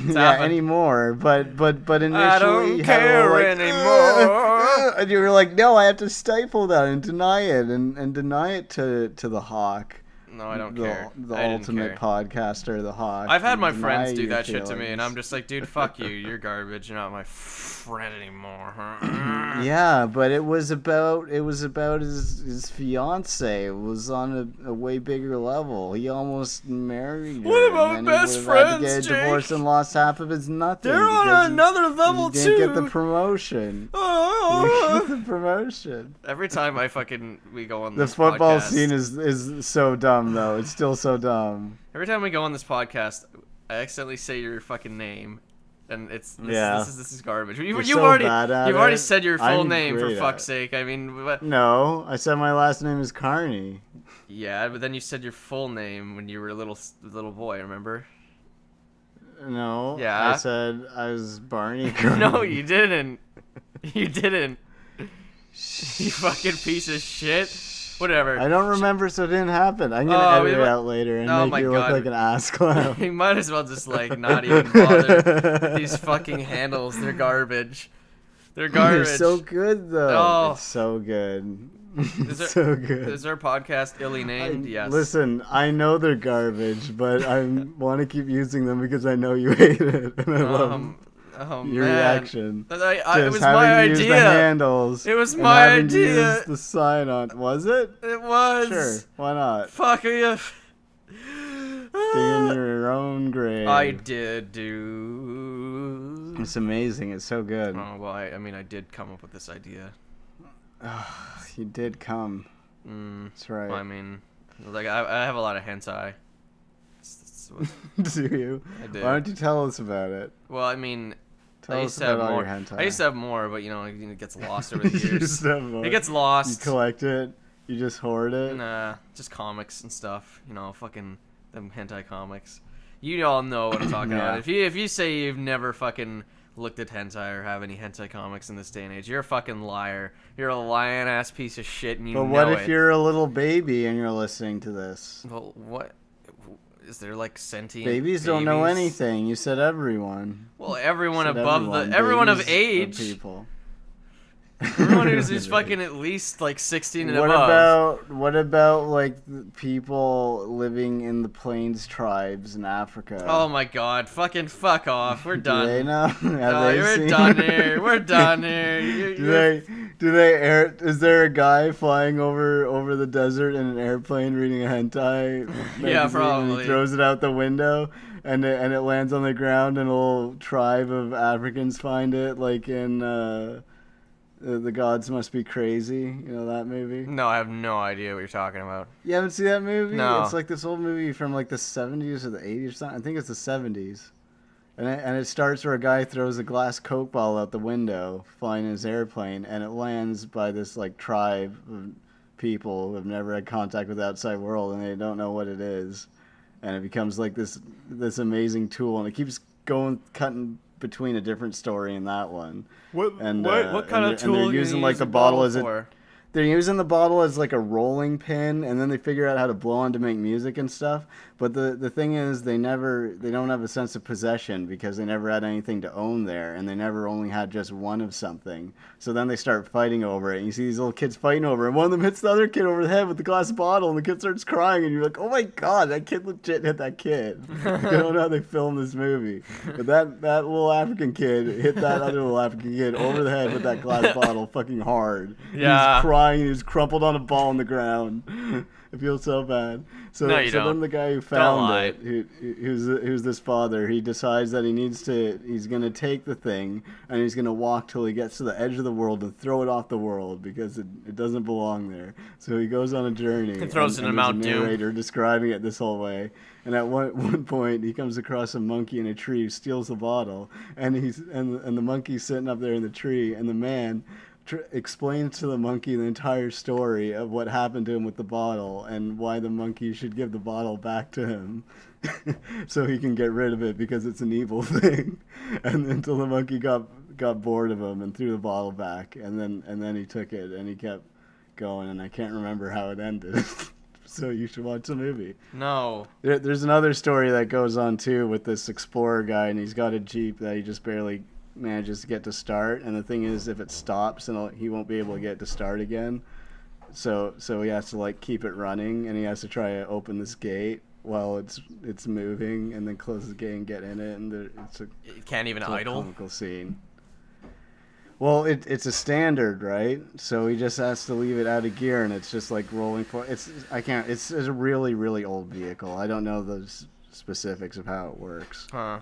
yeah, anymore. But initially, I don't you had a care little, like, anymore. and you were like, no, I have to stifle that and deny it and deny it to the Hawk. No, I don't care. The I didn't ultimate care. podcaster, the Hawk. I've had my Deny friends do your that shit to me, and I'm feelings. just like, dude, fuck you. You're garbage. You're not my friend anymore. Yeah, but it was about his fiance. It was on a way bigger level. He almost married her. What about and then best he would have had to friends, get a divorce Jake? and lost half of his nothing. They're on because another level he didn't too. get the promotion. Oh. The promotion. Every time we go on The this football podcast, scene is so dumb though. It's still so dumb. every time we go on this podcast, I accidentally say your fucking name, and this is garbage. You've so already bad at already it. said your full I'm name for great at fuck's it. sake. I mean, what? No, I said my last name is Carney. Yeah, but then you said your full name when you were a little boy. Remember? No. Yeah. I said I was Barney Carney. No, you didn't. You didn't. You fucking piece of shit. Whatever. I don't remember, so it didn't happen. I'm gonna Oh, edit we it mu- out later and Oh make my you look God. like an ass clown. You might as well just like not even bother with these fucking handles. They're garbage. They're garbage. They're so good though. Oh. It's so good. Is there- So good. Is our podcast illy named? Yes. Listen, I know they're garbage, but I want to keep using them because I know you hate it, and I love Oh your man. reaction. It Just was having my used idea. the handles. It was and my having to idea. use the sign on. Was it? It was. Sure. Why not? Fuck you. Dig in your own grave. I did do. It's amazing. It's so good. Oh well, I mean, I did come up with this idea. You did come. That's right. Well, I mean, like I have a lot of hentai. Do you? I do. Why don't you tell us about it? Well, I mean, Tell I us used to have about all more. your hentai. I used to have more, but it gets lost over the You years. just have more. It gets You lost. collect it. You just hoard it. Nah, just comics and stuff. Fucking them hentai comics. You all know what I'm talking Yeah. about. If you say you've never fucking looked at hentai or have any hentai comics in this day and age, you're a fucking liar. You're a lying ass piece of shit, and you But know what if it. you're a little baby and you're listening to this? Well, what? Is there like sentient Babies don't know babies? anything. You said everyone. Well, everyone Said above everyone. everyone of Babies age. people. Everyone who's fucking at least like 16 and What above. about like the people living in the plains tribes in Africa? Oh my god, fucking fuck off. We're done. Do they know? Have No, they we're seen done it? here. We're done here. Do they air? Is there a guy flying over the desert in an airplane reading a hentai magazine, and probably. he throws it out the window, and it lands on the ground, and a little tribe of Africans find it, like in The gods must be crazy. You know that movie? No, I have no idea what you're talking about. You haven't seen that movie? No. It's like this old movie from like the 70s or the 80s or something. I think it's the 70s. And it starts where a guy throws a glass Coke bottle out the window flying in his airplane, and it lands by this like tribe of people who have never had contact with the outside world, and they don't know what it is. And it becomes like this amazing tool, and it keeps cutting between a different story in that one. What kind of tool? And they're using like the bottle as a. They're using the bottle as like a rolling pin, and then they figure out how to blow on to make music and stuff. But the thing is, they don't have a sense of possession because they never had anything to own there, and they never only had just one of something. So then they start fighting over it, and you see these little kids fighting over it. And one of them hits the other kid over the head with the glass bottle, and the kid starts crying, and you're like, oh my god, that kid legit hit that kid. I don't know how they filmed this movie. But that little African kid hit that other little African kid over the head with that glass bottle fucking hard. Yeah. He's crying. He was crumpled on a ball on the ground. I feel so bad. So, no, you so don't. Then the guy who found it, who's this father, he decides that he's going to take the thing, and he's going to walk till he gets to the edge of the world and throw it off the world because it doesn't belong there. So he goes on a journey. He throws it in Mount Doom. Narrator describing it this whole way. And at one point, he comes across a monkey in a tree who steals the bottle, and the monkey's sitting up there in the tree, and the man explains to the monkey the entire story of what happened to him with the bottle and why the monkey should give the bottle back to him so he can get rid of it because it's an evil thing. And until the monkey got bored of him and threw the bottle back, and then he took it and he kept going, and I can't remember how it ended. So you should watch the movie. No. There's another story that goes on too with this explorer guy, and he's got a Jeep that he just barely manages to get to start, and the thing is, if it stops, then he won't be able to get to start again. So he has to like keep it running, and he has to try to open this gate while it's moving, and then close the gate and get in it, and it can't even idle. Comical scene. Well, it's a standard, right? So he just has to leave it out of gear, and it's just like rolling for. It's a really really old vehicle. I don't know the specifics of how it works. Huh.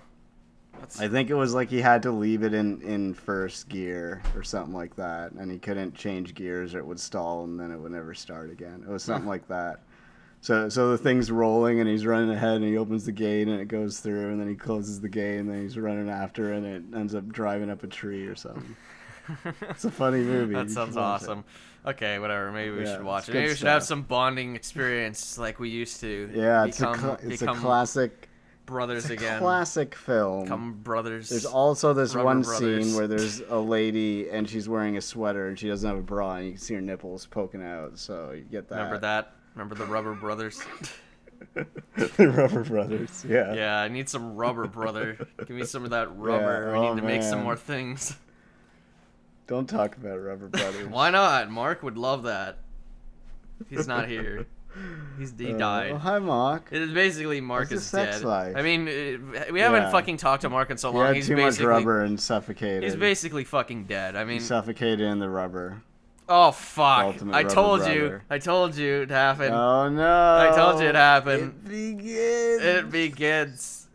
I think it was like he had to leave it in first gear or something like that, and he couldn't change gears or it would stall and then it would never start again. It was something like that. So the thing's rolling and he's running ahead and he opens the gate and it goes through, and then he closes the gate and then he's running after and it ends up driving up a tree or something. It's a funny movie. That sounds awesome. Okay, whatever. Maybe we should watch it. Maybe we should stuff. have some bonding experience like we used to. Yeah, it's a classic. Brothers again. Classic film. Come brothers. There's also this one brothers. scene where there's a lady and she's wearing a sweater and she doesn't have a bra and you can see her nipples poking out. So you get that. Remember that? Remember the Rubber Brothers? The Rubber Brothers. Yeah. Yeah, I need some rubber, brother. Give me some of that rubber. We need to make some more things. Don't talk about Rubber Brothers. Why not? Mark would love that. He's not here. He died. Well, hi, Mark. It is basically Mark What's is his sex dead. life? I mean, we haven't fucking talked to Mark in so long. He had He's too basically much rubber and suffocated. He's basically fucking dead. I mean, he suffocated in the rubber. Oh fuck! Ultimate I rubber told brother. you. I told you it happened. Oh no! I told you it happened. It begins. It begins.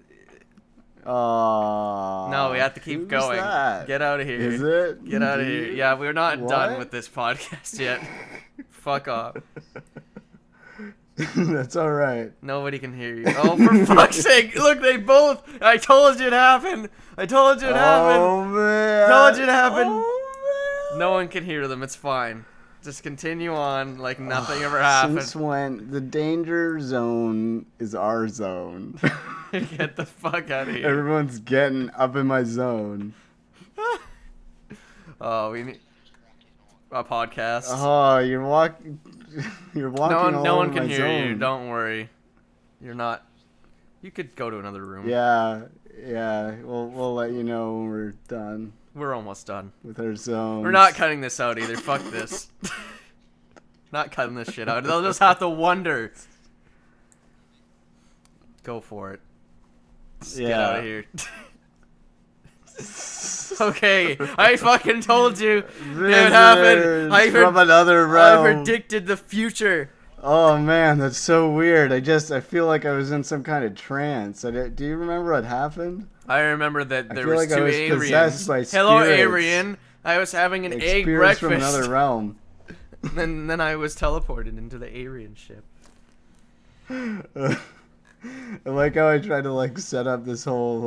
Oh. No, we have to keep going. That? Get out of here. Is it? Get out of here. Yeah, we're not What? done with this podcast yet. Fuck off. That's all right. Nobody can hear you. Oh, for fuck's sake! Look, they both. I told you it happened. I told you it happened. Oh man! Told you it happened. Oh, man. No one can hear them. It's fine. Just continue on like nothing ever happened. Since when the danger zone is our zone? Get the fuck out of here. Everyone's getting up in my zone. Oh, we need a podcast. Oh, you're walking. You're walking. No all one over can my hear you. zone. Don't worry. You're not. You could go to another room. Yeah. We'll let you know when we're done We're almost done. with our zones. We're not cutting this out either. Fuck this. Not cutting this shit out. They'll just have to wonder. Go for it. Just get out of here. Okay, I fucking told you it happened. From another realm. I predicted the future. Oh man, that's so weird. I feel like I was in some kind of trance. Do you remember what happened? I remember that there feel was like I two was Arians. possessed by Hello, spirits. Arian. I was having an egg Spirits breakfast. from another realm. And then I was teleported into the Aryan ship. I like how I tried to like set up this whole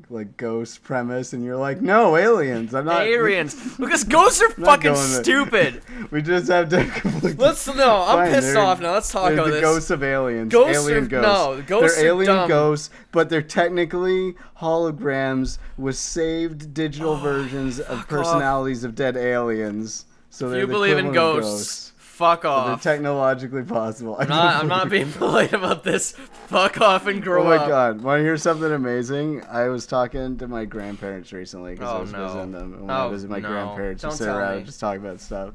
like ghost premise, and you're like, no, aliens. I'm not Aliens, because ghosts are fucking stupid. We just have to completely. I'm pissed off now. Let's talk about the this. Ghosts of aliens. Ghosts alien are, ghosts. No, ghosts they're are alien dumb. ghosts, but they're technically holograms with saved digital versions of personalities of dead aliens. So if you believe in ghosts, fuck off. They're technologically possible. I'm not being polite about this. Fuck off and grow up. Oh my god. Want to hear something amazing? I was talking to my grandparents recently because I was visiting them. And when I visit my grandparents, we sit around and just talk about stuff.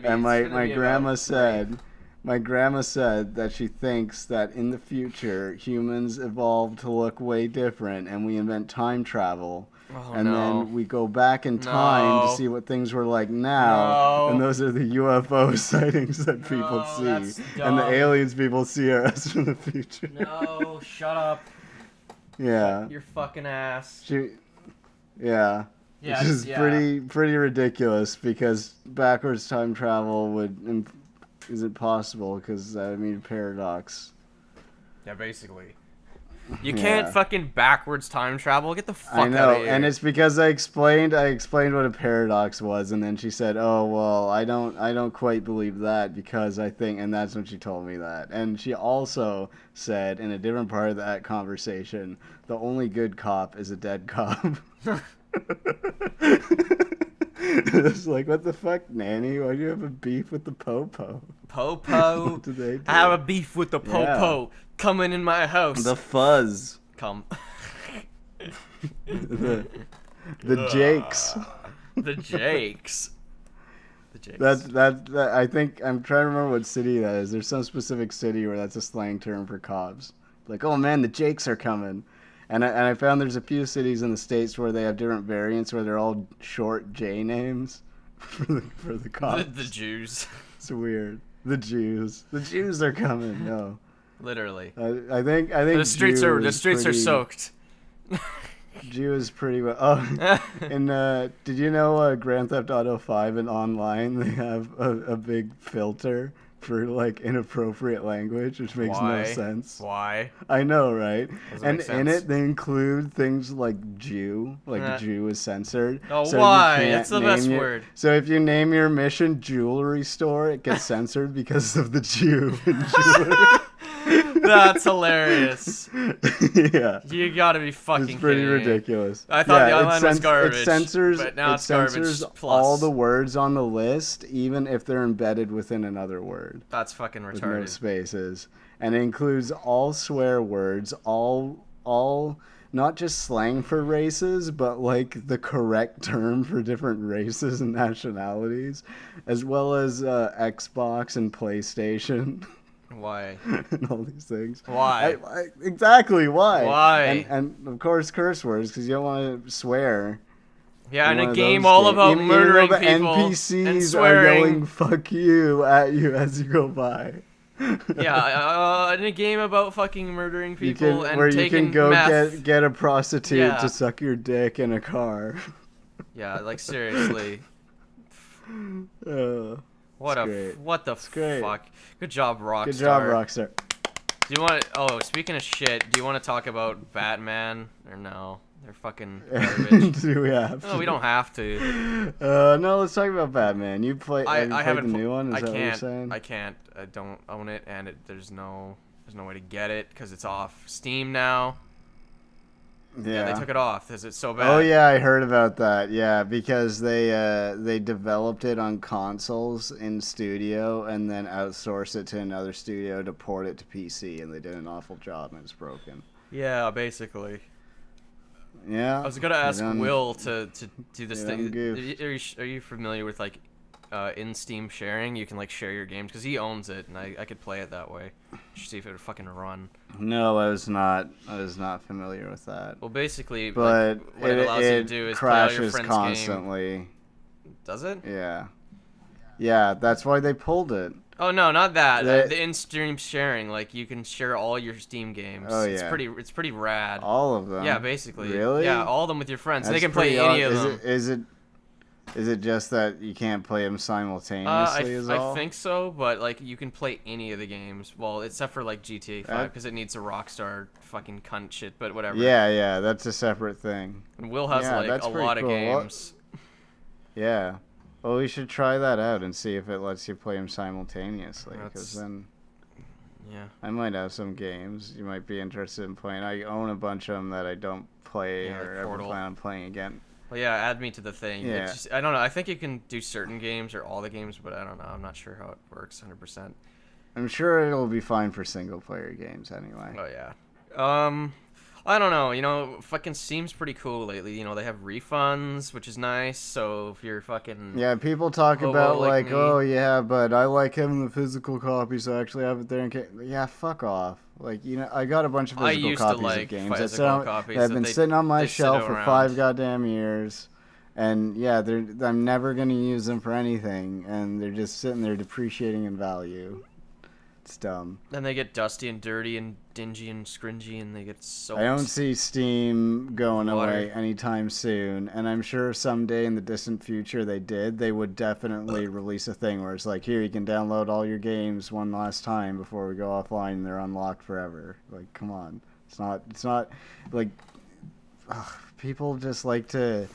And my grandma said that she thinks that in the future humans evolve to look way different and we invent time travel. Then we go back in time to see what things were like now, and those are the UFO sightings that people see, and the aliens people see are us from the future. No, shut up. Yeah. Your fucking ass. Yeah. Which is pretty ridiculous because backwards time travel isn't possible because paradox. Yeah, basically. You can't fucking backwards time travel. Get the fuck out of here. I know, and it's because I explained what a paradox was, and then she said, "Oh well, I don't quite believe that because I think," and that's when she told me that. And she also said in a different part of that conversation, "The only good cop is a dead cop." It's like, what the fuck, Nanny? Why do you have a beef with the Popo? Popo? What do they do? I have a beef with the Popo coming in my house. The fuzz. Come. the Jakes. The Jakes. The Jakes. That I think I'm trying to remember what city that is. There's some specific city where that's a slang term for cops. Like, oh man, the Jakes are coming. And I found there's a few cities in the States where they have different variants where they're all short J names for the cops. The Jews. It's weird. The Jews. The Jews are coming. No. Literally. I think the streets are soaked. Jew is pretty well. Oh, and did you know Grand Theft Auto 5 and online they have a big filter for like inappropriate language, which makes no sense. Why? I know, right? And in it they include things like Jew, Jew is censored. Oh, so why? That's the best word. So if you name your mission jewelry store, it gets censored because of the Jew in jewelry. That's hilarious. Yeah. You gotta be fucking kidding me. It's pretty ridiculous. I thought the online was garbage. It censors, but now it's garbage plus. all the words on the list, even if they're embedded within another word. That's fucking retarded. With no spaces. And it includes all swear words, all not just slang for races, but like the correct term for different races and nationalities, as well as Xbox and PlayStation. Why? And all these things. Why? Exactly, why? Why? And of course curse words, because you don't want to swear. Yeah, in a game all about murdering people NPCs and swearing. Are yelling "fuck you" at you as you go by. Yeah, in a game about fucking murdering people where taking you can go meth. get a prostitute to suck your dick in a car. Yeah, like seriously. What the fuck? Good job, Rockstar. Good job, Rockstar. Do you want? Speaking of shit, do you want to talk about Batman or no? They're fucking garbage. Do we have to? No, we don't have to. No, let's talk about Batman. You play? I haven't. The new one? Is that what you're saying? I can't. I don't own it, and there's no way to get it because it's off Steam now. Yeah, they took it off. Is it so bad? Oh yeah, I heard about that. Yeah, because they developed it on consoles in studio and then outsourced it to another studio to port it to PC, and they did an awful job and it's broken. Yeah, basically. Yeah. I was gonna ask Will to do this thing. Are you familiar with like in Steam sharing? You can like share your games because he owns it, and I could play it that way. See if it would fucking run. No, I was not familiar with that. Well, basically, but like, what it allows you to do is play all your friend's constantly. Game. Does it? Yeah. Yeah, that's why they pulled it. Oh no, not that. The in-stream sharing, like you can share all your Steam games. Oh yeah. It's pretty rad. All of them. Yeah, basically. Really? Yeah, all of them with your friends. They can play any of them. Is it Is it just that you can't play them simultaneously? I think so, but like you can play any of the games. Well, except for like GTA 5 because it needs a Rockstar fucking cunt shit. But whatever. Yeah, that's a separate thing. And Will has like a lot of games. Yeah. Well, we should try that out and see if it lets you play them simultaneously. Because then, I might have some games you might be interested in playing. I own a bunch of them that I don't play or ever plan on playing again. Well, yeah, add me to the thing. Yeah. Just, I don't know. I think you can do certain games or all the games, but I don't know. I'm not sure how it works 100%. I'm sure it'll be fine for single-player games anyway. Oh, yeah. I don't know. You know, fucking Steam's pretty cool lately. You know, they have refunds, which is nice. So if you're fucking... Yeah, people talk about like oh, yeah, but I like having the physical copy, so I actually have it there. Yeah, fuck off. Like, you know, I got a bunch of physical copies of games that have been sitting on my shelf for 5 goddamn years. And, yeah, I'm never going to use them for anything. And they're just sitting there depreciating in value. It's dumb. Then they get dusty and dirty and dingy and scringy, and they get soaked. I don't see Steam going away anytime soon, and I'm sure someday in the distant future they would definitely release a thing where it's like, here, you can download all your games one last time before we go offline and they're unlocked forever. Like, come on. It's not like people just like to...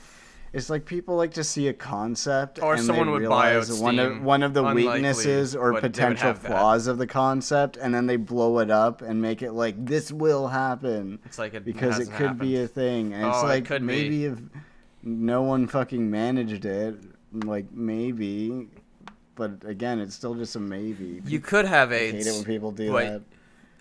It's like people like to see a concept or and someone they would buy out realize one of the weaknesses or potential flaws of the concept, and then they blow it up and make it like this will happen. It's like because it could be a thing, and it's like maybe if no one fucking managed it, like maybe, but again, it's still just a maybe. You could have AIDS. I hate it when people do that.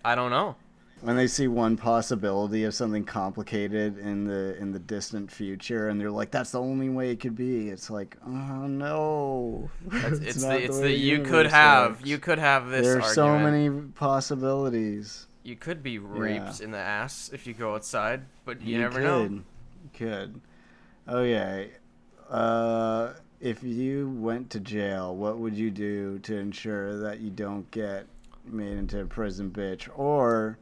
I don't know. When they see one possibility of something complicated in the distant future, and they're like, "That's the only way it could be." It's like, oh no! It's the you could have this. There are so many possibilities. You could be raped in the ass if you go outside, but you never know. You could. Okay. If you went to jail, what would you do to ensure that you don't get made into a prison bitch, or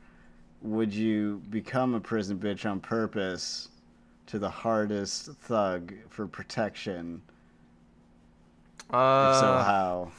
would you become a prison bitch on purpose to the hardest thug for protection? If so, how?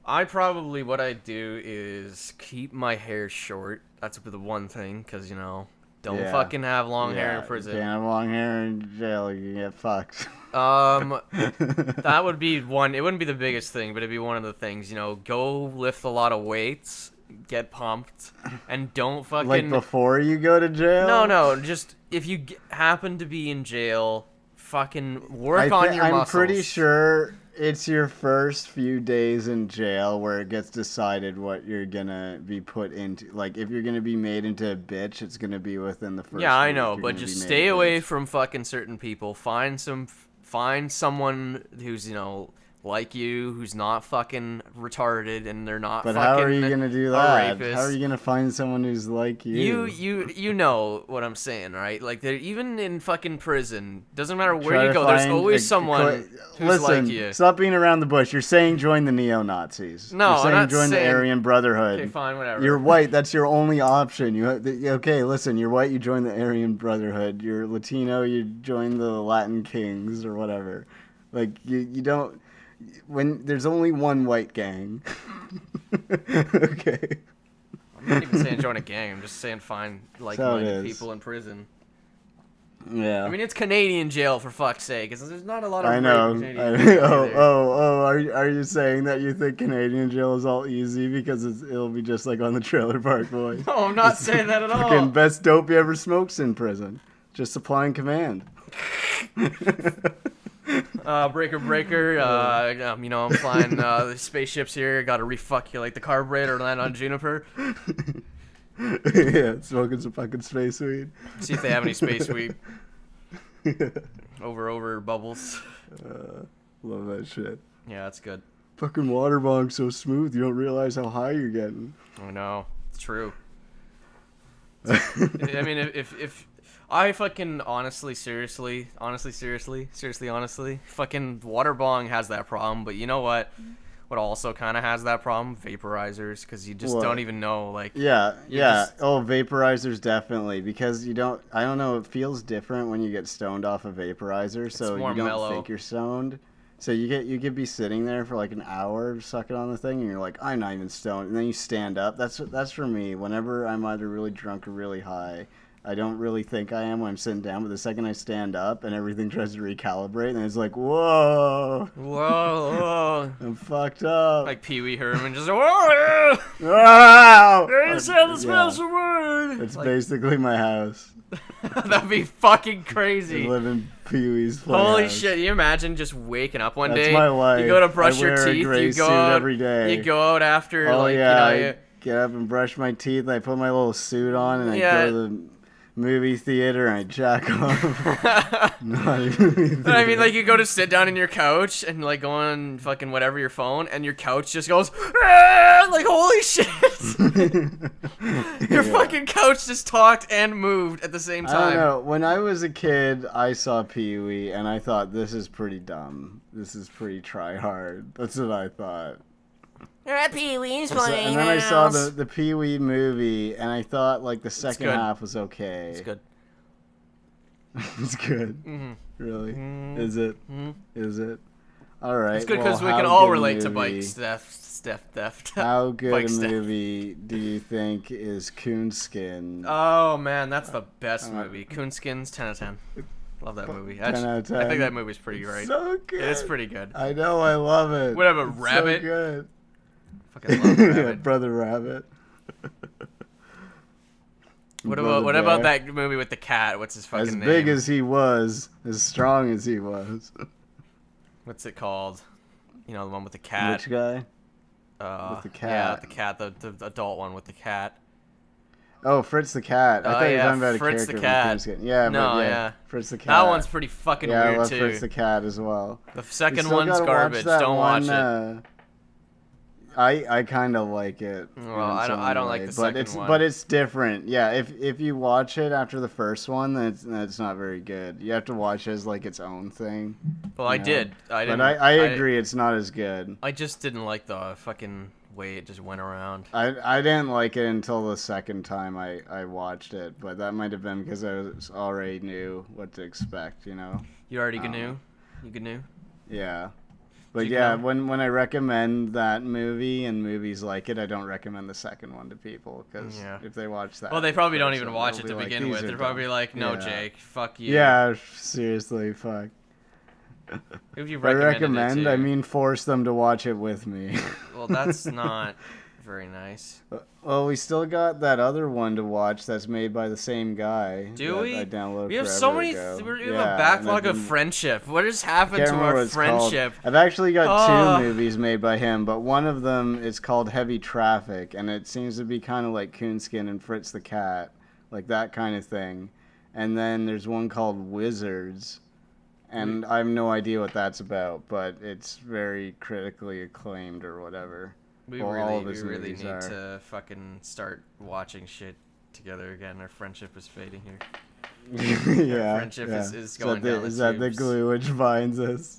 What I'd do is keep my hair short. That's the one thing, because, you know, don't fucking have long hair in prison. You can't have long hair in jail, you get fucked. That would be one. It wouldn't be the biggest thing, but it'd be one of the things, you know, go lift a lot of weights. Get pumped, and don't fucking... Like before you go to jail? No, just if you happen to be in jail, fucking work on your muscles. I'm pretty sure it's your first few days in jail where it gets decided what you're gonna be put into. Like, if you're gonna be made into a bitch, it's gonna be within the first I know, but just stay away from fucking certain people. Find someone who's, you know... like you, who's not fucking retarded, and they're not. But fucking how are you gonna do that? How are you gonna find someone who's like you? You know what I'm saying, right? Like, they're even in fucking prison. Doesn't matter where you go. There's always someone who's like you. Stop being around the bush. You're saying join the neo-Nazis. No, you're saying I'm not join the Aryan Brotherhood. Okay, fine, whatever. You're white. That's your only option. Listen. You're white. You join the Aryan Brotherhood. You're Latino. You join the Latin Kings or whatever. Like you don't. When there's only one white gang. Okay. I'm not even saying join a gang. I'm just saying find like-minded people in prison. Yeah. I mean, it's Canadian jail, for fuck's sake. There's not a lot of... I know. Are you saying that you think Canadian jail is all easy because it'll be just like on the Trailer Park Boys? No, I'm not saying that at all. Fucking best dope you ever smokes in prison. Just supply and command. Breaker. You know, I'm flying the spaceships here. Got to refuck you like the carburetor, land on Juniper. Yeah, smoking some fucking space weed. See if they have any space weed. Over bubbles. Love that shit. Yeah, that's good. Fucking water bong's so smooth, you don't realize how high you're getting. I know, it's true. I mean, if I fucking honestly, fucking water bong has that problem, but you know what? What also kind of has that problem? Vaporizers, because you just don't even know, like... Yeah. Vaporizers definitely, because I don't know, it feels different when you get stoned off a vaporizer, so you don't think you're stoned. So you could be sitting there for like an hour sucking on the thing, and you're like, I'm not even stoned, and then you stand up. That's for me. Whenever I'm either really drunk or really high, I don't really think I am when I'm sitting down, but the second I stand up and everything tries to recalibrate, and it's like, whoa, whoa, I'm fucked up. Like Pee Wee Herman, just whoa, wow. You said the special word. It's like, basically my house. That'd be fucking crazy. I live in Pee Wee's Holy house. shit! You imagine just waking up one day. That's my life. You go to brush I wear your teeth. A gray you go suit out every day. You go out after. Oh like, yeah. You know, I get up and brush my teeth. And I put my little suit on and I go to the movie theater and I jack off. Not even. I mean, like you go to sit down in your couch and like go on fucking whatever your phone, and your couch just goes like holy shit. Your fucking couch just talked and moved at the same time. I don't know. When I was a kid, I saw Pee Wee and I thought this is pretty dumb. This is pretty try hard. That's what I thought. Pee Wee's playing. And then I saw the Pee Wee movie, and I thought like the second half was okay. It's good. It's good. Mm-hmm. Really? Mm-hmm. Is it? Mm-hmm. Is it? All right. It's good because we how can all good relate to movie- bike theft. How good Bike a theft. movie do you think is Coonskin? Oh man, that's the best movie. Coonskin's 10 out of 10. Love that movie. 10 out of 10. I think that movie's pretty great. So good. It's pretty good. I know. I love it. Whatever, It's Rabbit. So good. Fucking love Rabbit. Yeah, Brother Rabbit. What Brother about Bear. that movie with the cat? What's his fucking As name? big as he was, as strong as he was. What's it called? You know, the one with the cat. Which guy? With the cat. Yeah, the cat. The adult one with the cat. Oh, Fritz the Cat. I thought you were talking about a Fritz the character Cat. from Coonskin. Yeah, No, but yeah. Fritz the Cat. That one's pretty fucking I weird love too. Fritz the Cat as well. The You second still one's gotta watch garbage. that Don't one, watch it. I kind of like it. Well, I don't like the second one. But it's different. Yeah, if you watch it after the first one, then it's not very good. You have to watch it as like its own thing. Well, I did. I didn't. But I agree, it's not as good. I just didn't like the fucking way it just went around. I didn't like it until the second time I watched it, but that might have been because I already knew what to expect, you know? You already knew? You knew? Yeah. But yeah, when I recommend that movie and movies like it, I don't recommend the second one to people because if they watch that, well, they probably don't first even one, watch they'll it to be like, begin "These with. are They're probably dumb." like, "No, Yeah. Jake, fuck you." Yeah, seriously, fuck. If you By recommended it to- I mean force them to watch it with me. Well, that's not very nice. Well, we still got that other one to watch that's made by the same guy. Do that we? I downloaded We have forever so many. ago. We have Yeah, a backlog and of friendship. What has happened can't to remember what our it's called. friendship? I've actually got Oh. two movies made by him, but one of them is called Heavy Traffic, and it seems to be kind of like Coonskin and Fritz the Cat, like that kind of thing. And then there's one called Wizards, and I have no idea what that's about, but it's very critically acclaimed or whatever. We Well, all really, of we his really movies need are. to fucking start watching shit together again. Our friendship is fading here. Yeah, friendship yeah. is going down the Is that the tubes. glue which binds us?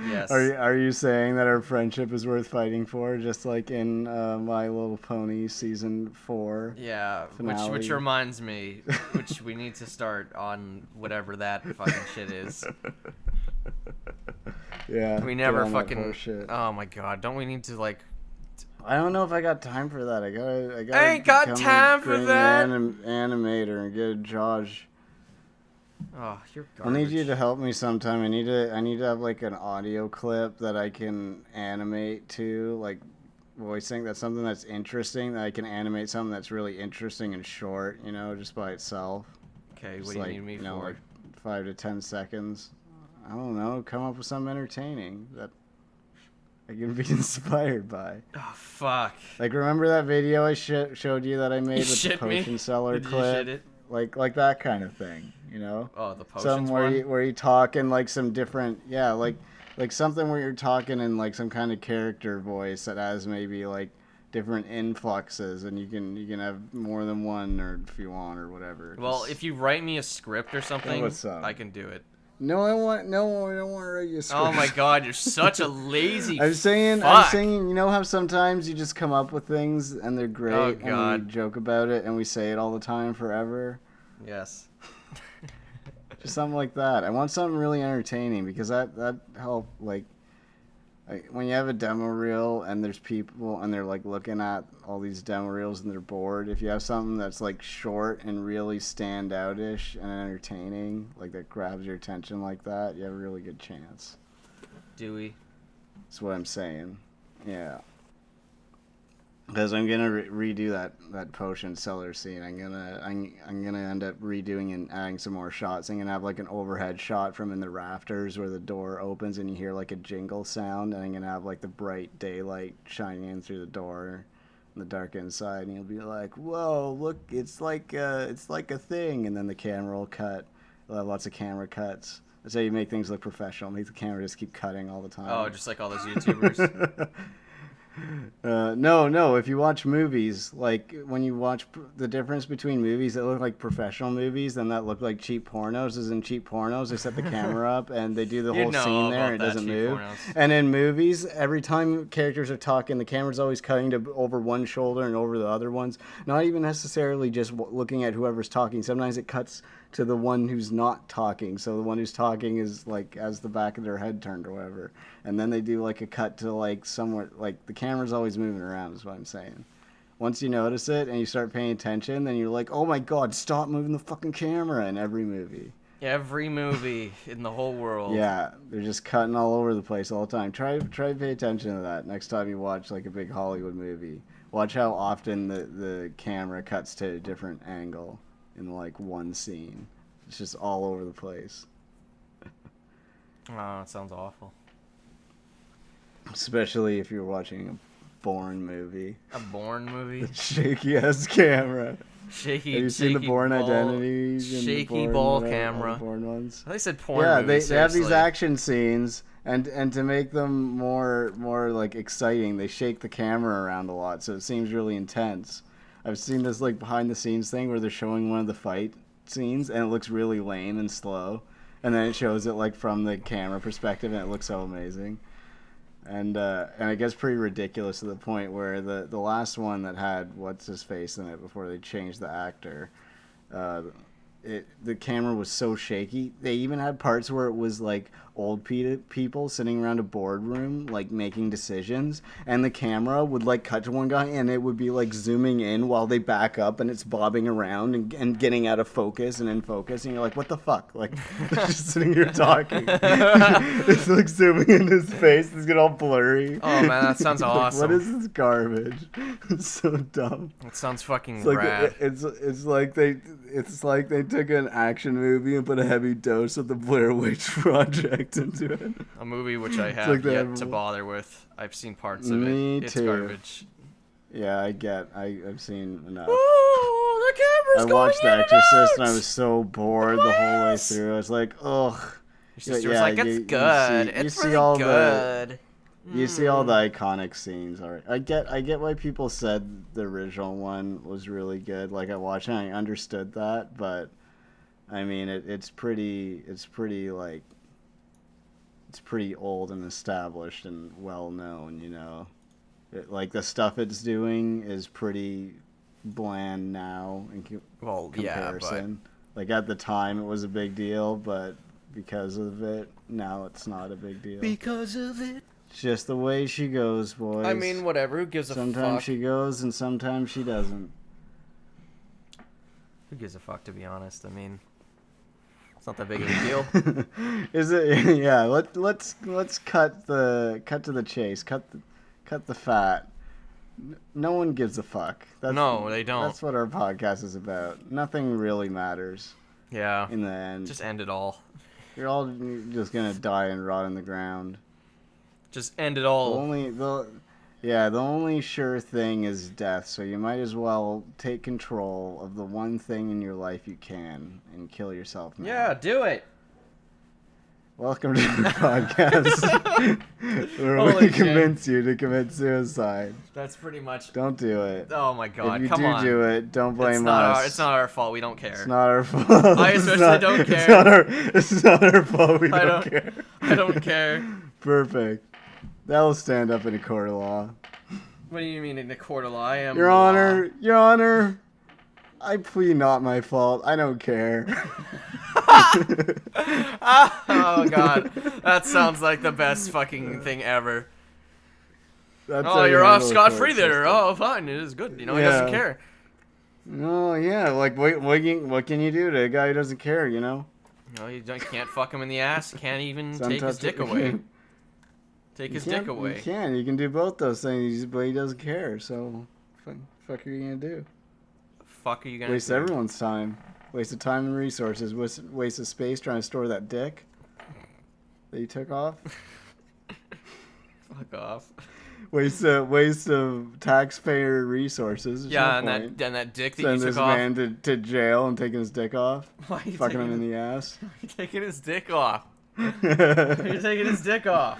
Yes. Are you saying that our friendship is worth fighting for, just like in My Little Pony season 4? Yeah, finale? which reminds me, which we need to start on whatever that fucking shit is. Yeah. We get never on that fucking. horse shit. Oh my god, don't we need to like? I don't know if I got time for that. I gotta. I ain't got become a time for great that. Animator and get a Josh. Oh, you're I'll garbage. need you to help me sometime. I need to have like an audio clip that I can animate to, like voicing. That's something that's interesting. That I can animate something that's really interesting and short. You know, just by itself. Okay, Just what do you like, need me for? Like 5 to 10 seconds. I don't know. Come up with something entertaining that I can be inspired by. Oh fuck. Like, remember that video I showed you that I made with the shit me? potion seller Did you clip? shit it? Like that kind of thing, you know? Oh, the potions Something one. where you talk in like some different, yeah, like something where you're talking in like some kind of character voice that has maybe like different influxes, and you can have more than one, or if you want, or whatever. Well, Just- if you write me a script or something, what's up? I can do it. no, I don't want to write you a script. Oh my god, you're such a lazy. I'm saying, fuck. you know how sometimes you just come up with things and they're great, Oh, and God. we joke about it and we say it all the time forever. Yes. Just something like that. I want something really entertaining because that help like when you have a demo reel and there's people and they're like looking at all these demo reels and they're bored. If you have something that's like short and really stand out-ish and entertaining, like that grabs your attention like that, you have a really good chance. Dewey. That's what I'm saying. Yeah. Because I'm gonna redo that potion cellar scene. I'm gonna end up redoing and adding some more shots. I'm gonna have like an overhead shot from in the rafters where the door opens and you hear like a jingle sound, and I'm gonna have like the bright daylight shining in through the door, in the dark inside, and you'll be like, "Whoa, look! It's like a thing." And then the camera will cut. We'll have lots of camera cuts. That's how you make things look professional. Make the camera just keep cutting all the time. Oh, just like all those YouTubers. No. If you watch movies, like when you watch the difference between movies that look like professional movies and that look like cheap pornos is in cheap pornos, they set the camera up and they do the whole scene there and it doesn't move. Pornos. And in movies, every time characters are talking, the camera's always cutting to over one shoulder and over the other ones. Not even necessarily just looking at whoever's talking. Sometimes it cuts to the one who's not talking, so the one who's talking is like as the back of their head turned or whatever, and then they do like a cut to like somewhere, like the camera's always moving around is what I'm saying. Once you notice it and you start paying attention, then you're like, oh my god, stop moving the fucking camera in every movie. Every movie in the whole world. Yeah, they're just cutting all over the place all the time. Try to pay attention to that next time you watch like a big Hollywood movie. Watch how often the camera cuts to a different angle in like one scene. It's just all over the place. Oh, it sounds awful. Especially if you're watching a Bourne movie. A Bourne movie? The shaky ass camera. Shaky. Have you seen the Bourne Identity? Shaky ball camera. The Bourne ones. They said porn movies. They have these action scenes, and to make them more like exciting, they shake the camera around a lot, so it seems really intense. I've seen this like behind the scenes thing where they're showing one of the fight scenes and it looks really lame and slow, and then it shows it like from the camera perspective and it looks so amazing. And it gets pretty ridiculous to the point where the last one that had what's his face in it before they changed the actor, the camera was so shaky. They even had parts where it was like old people sitting around a boardroom like making decisions, and the camera would like cut to one guy and it would be like zooming in while they back up and it's bobbing around and getting out of focus and in focus, and you're like, what the fuck? Like they're just sitting here talking. It's like zooming in his face, it's getting all blurry. Oh man, that sounds awesome. What is this garbage? It's so dumb. It sounds fucking it's like rad. It's like they took an action movie and put a heavy dose of the Blair Witch Project into it. A movie which I have yet to bother with. I've seen parts of it. It's garbage. Yeah, I've seen enough. Oh, the camera's I watched The Exorcist and and I was so bored the whole way through. I was like, ugh. Your sister was like, it's good. It's really good. You see all the iconic scenes. All right. I get why people said the original one was really good. Like I watched it and I understood that, but I mean it's pretty old and established and well known, you know. Like the stuff it's doing is pretty bland now in comparison. Like at the time it was a big deal, but because of it, now it's not a big deal. Because of it. It's just the way she goes, boys. I mean, whatever. Who gives a fuck? Sometimes she goes and sometimes she doesn't. Who gives a fuck, to be honest? I mean, it's not that big of a deal. Is it? Yeah. Let's cut to the chase. Cut the fat. No one gives a fuck. No, they don't. That's what our podcast is about. Nothing really matters. Yeah. In the end, just end it all. You're all just gonna die and rot in the ground. Just end it all. The only sure thing is death, so you might as well take control of the one thing in your life you can and kill yourself, man. Yeah, do it. Welcome to the podcast where we convince you to commit suicide. That's pretty much... Don't do it. Oh my god, come on. If you do it, don't blame us. It's not our fault, we don't care. It's not our fault. I especially don't care. It's not our fault, we don't care. I don't care. Perfect. That'll stand up in a court of law. What do you mean in a court of law? I am Your Honor, I plead not my fault. I don't care. Oh god, that sounds like the best fucking thing ever. That's Oh, you're off scot-free there. Oh, fine, it is good. You know, he doesn't care. No, yeah, like what can you do to a guy who doesn't care? You know. No, you can't fuck him in the ass. Can't even take his dick away. Take his dick away. You can. You can do both those things, but he doesn't care. So, fuck are you gonna do? Fuck are you gonna waste do? Everyone's time. Waste of time and resources. Waste of space trying to store that dick that you took off. Fuck off. Waste of taxpayer resources. There's yeah, no and that dick that Send you took this off. man to jail and taking his dick off. Why are you fucking him in the ass? Why are you taking his dick off? You're taking his dick off.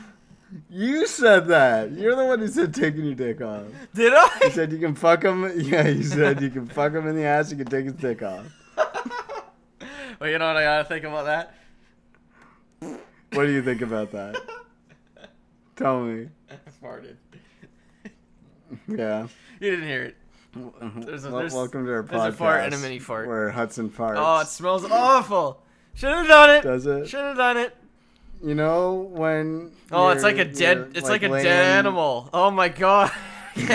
You said that. You're the one who said taking your dick off. Did I? You said you can fuck him. Yeah, you said you can fuck him in the ass. You can take his dick off. Well, you know what I gotta think about that? What do you think about that? Tell me. I farted. Yeah. You didn't hear it. Welcome to our podcast. There's a fart and a mini fart. Where Hudson farts. Oh, it smells awful. Should have done it. Does it? Should have done it. You know when? Oh, it's like a dead. It's like a dead animal. Oh my god. You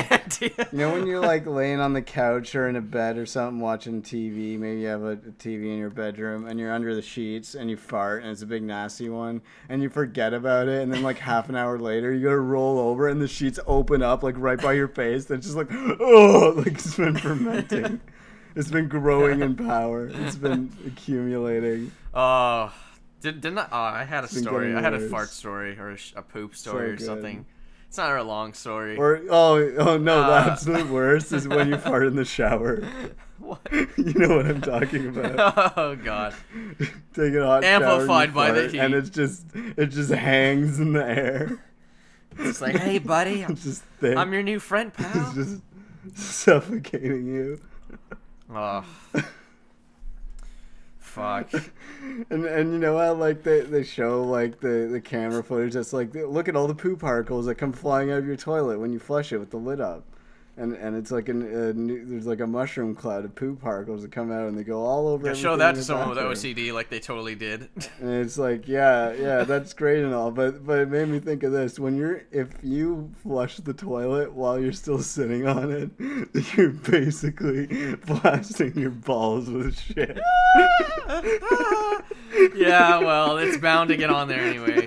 know when you're like laying on the couch or in a bed or something watching TV, maybe you have a TV in your bedroom and you're under the sheets and you fart and it's a big nasty one and you forget about it and then like half an hour later you gotta roll over and the sheets open up like right by your face. That's just like, oh, like it's been fermenting. It's been growing in power. It's been accumulating. Oh, didn't I? Oh, I had a story. I had a worse. fart story or a poop story or good. something. It's not a long story. Or oh no, the absolute worst is when you fart in the shower. What? You know what I'm talking about. Oh god. Take a hot Amplified shower by the fart, heat. and it just hangs in the air. It's like, hey buddy, It's just thick. I'm your new friend, pal. It's just suffocating you. Oh. Fuck. And you know how like they show like the camera footage that's like, look at all the poop particles that come flying out of your toilet when you flush it with the lid up. And it's like there's like a mushroom cloud of poop particles that come out and they go all over. Yeah, show that to someone with OCD like they totally did. And it's like, yeah, that's great and all, but it made me think of this. If you flush the toilet while you're still sitting on it, you're basically blasting your balls with shit. Yeah, well, it's bound to get on there anyway,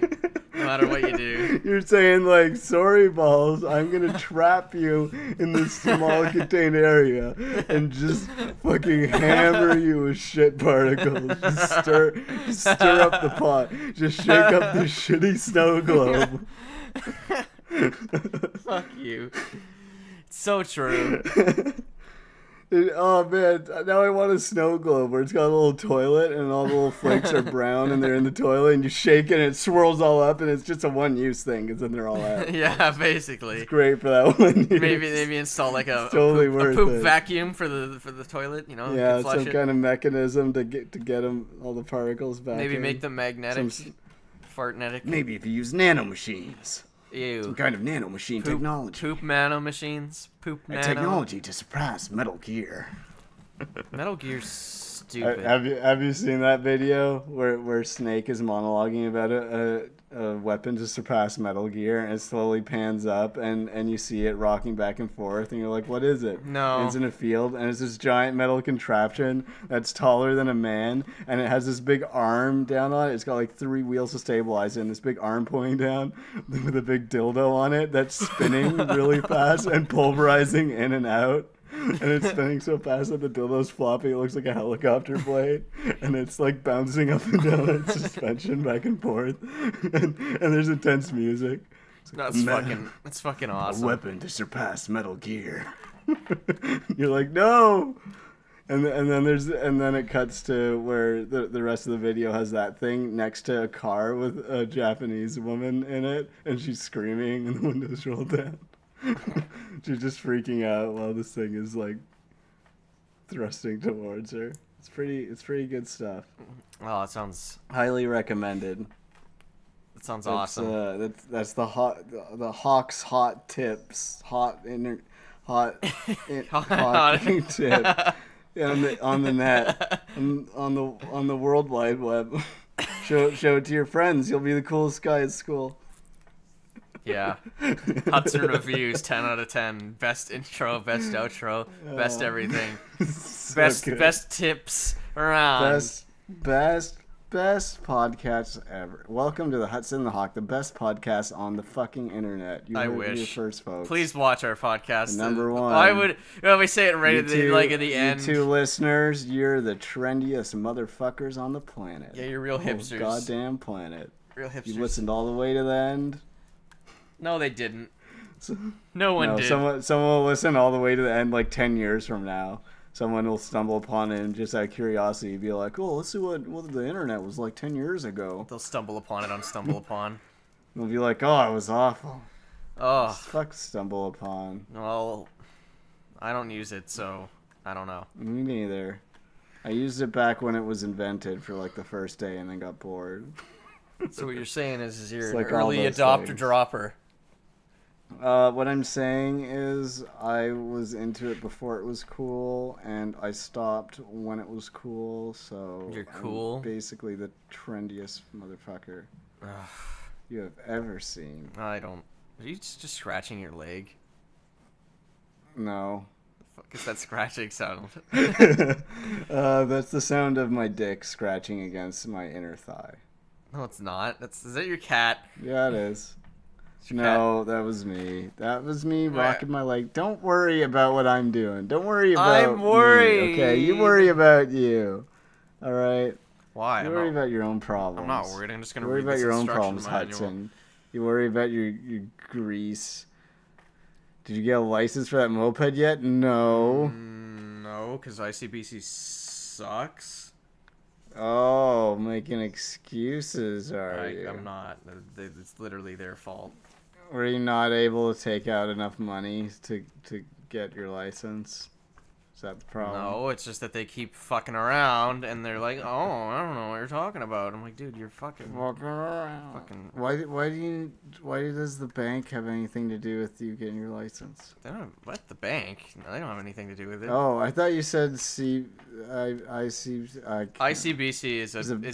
no matter what you do. You're saying like, sorry balls, I'm gonna trap you in this small contained area and just fucking hammer you with shit particles. Just stir up the pot. Just shake up the shitty snow globe. Fuck you. It's so true. Oh man, now I want a snow globe where it's got a little toilet and all the little flakes are brown and they're in the toilet and you shake it and it swirls all up and it's just a one-use thing because then they're all out. Yeah, basically. It's great for that one. Maybe install like a poop vacuum for the toilet. You know. Yeah, some kind of mechanism to get them all the particles back. Maybe make them magnetic, fartnetic. Maybe if you use nanomachines. Ew. Some kind of nanomachine technology. Poop nano machines. Technology to surpass Metal Gear. Metal Gear's stupid. Have you seen that video where Snake is monologuing about a weapon to surpass Metal Gear and it slowly pans up and you see it rocking back and forth and you're like, what is it? No. And it's in a field and it's this giant metal contraption that's taller than a man and it has this big arm down on it. It's got like 3 wheels to stabilize it and this big arm pointing down with a big dildo on it that's spinning really fast and pulverizing in and out. And it's spinning so fast that the dildo's flopping. It looks like a helicopter blade, and it's like bouncing up and down its suspension back and forth. And there's intense music. That's fucking awesome. A weapon to surpass Metal Gear. You're like, no. And then it cuts to where the rest of the video has that thing next to a car with a Japanese woman in it, and she's screaming, and the windows roll down. She's just freaking out while this thing is like thrusting towards her. It's pretty good stuff. Oh, it sounds highly recommended. That sounds awesome. That's the Hawk's hot tips. Hot tip. on the net, on the World Wide Web. Show it to your friends. You'll be the coolest guy at school. Yeah. Hudson reviews 10 out of 10. Best intro, best outro, best everything. So best tips around. Best podcast ever. Welcome to the Hudson the Hawk, the best podcast on the fucking internet. I wish. You first, folks. Please watch our podcast. Number one. I would. Well, we say it right at the end. You two listeners, you're the trendiest motherfuckers on the planet. Yeah, you're real hipsters. Goddamn planet. Real hipsters. You listened all the way to the end. No, they didn't. No one did. Someone will listen all the way to the end, like 10 years from now. Someone will stumble upon it and just out of curiosity be like, oh, let's see what the internet was like 10 years ago. They'll stumble upon it on Stumble Upon. They'll be like, oh, it was awful. Oh. Fuck Stumble Upon. Well, I don't use it, so I don't know. Me neither. I used it back when it was invented for like the first day and then got bored. So what you're saying is you're like an early adopter dropper. What I'm saying is I was into it before it was cool, and I stopped when it was cool, so... You're cool? I'm basically the trendiest motherfucker you have ever seen. I don't... Are you just scratching your leg? No. What is that scratching sound? That's the sound of my dick scratching against my inner thigh. No, it's not. Is that your cat? Yeah, it is. No, that was me. That was me rocking my leg. Don't worry about what I'm doing. Don't worry about I'm worried. me, okay? You worry about you. All right? Why? You worry about your own problems. I'm not worried. I'm just going to worry read about this your own instruction problems, manual. Hudson. You worry about your grease. Did you get a license for that moped yet? No. No, because ICBC sucks. Oh, making excuses, are you? I'm not. It's literally their fault. Were you not able to take out enough money to get your license? Is that the problem? No, it's just that they keep fucking around, and they're like, "Oh, I don't know what you're talking about." I'm like, "Dude, you're fucking around." Fucking. Why does the bank have anything to do with you getting your license? They don't. What, the bank? No, they don't have anything to do with it. Oh, I thought you said ICBC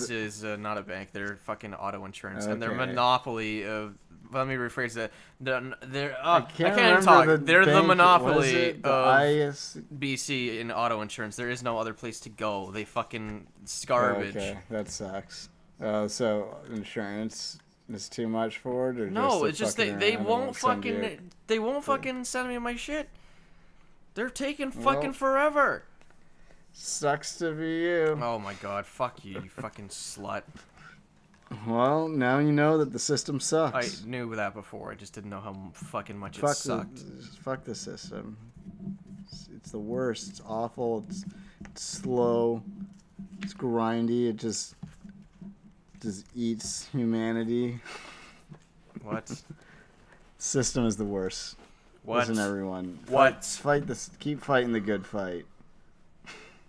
is not a bank. They're fucking auto insurance, and their Okay. monopoly of. Let me rephrase that. I can't even talk. the They're the bank- monopoly what is it? The of IS... BC in auto insurance. There is no other place to go. They fucking it's garbage. Okay, that sucks. So insurance is too much for it, or No, it's just just they won't fucking send me my shit. They're taking fucking forever. Sucks to be you. Oh my god, fuck you, you fucking slut. Well, now you know that the system sucks. I knew that before. I just didn't know how fucking much it fuck sucked. Fuck the system. It's the worst. It's awful. It's slow. It's grindy. It just eats humanity. What? System is the worst. What? Listen, everyone. What? Fight this. Keep fighting the good fight.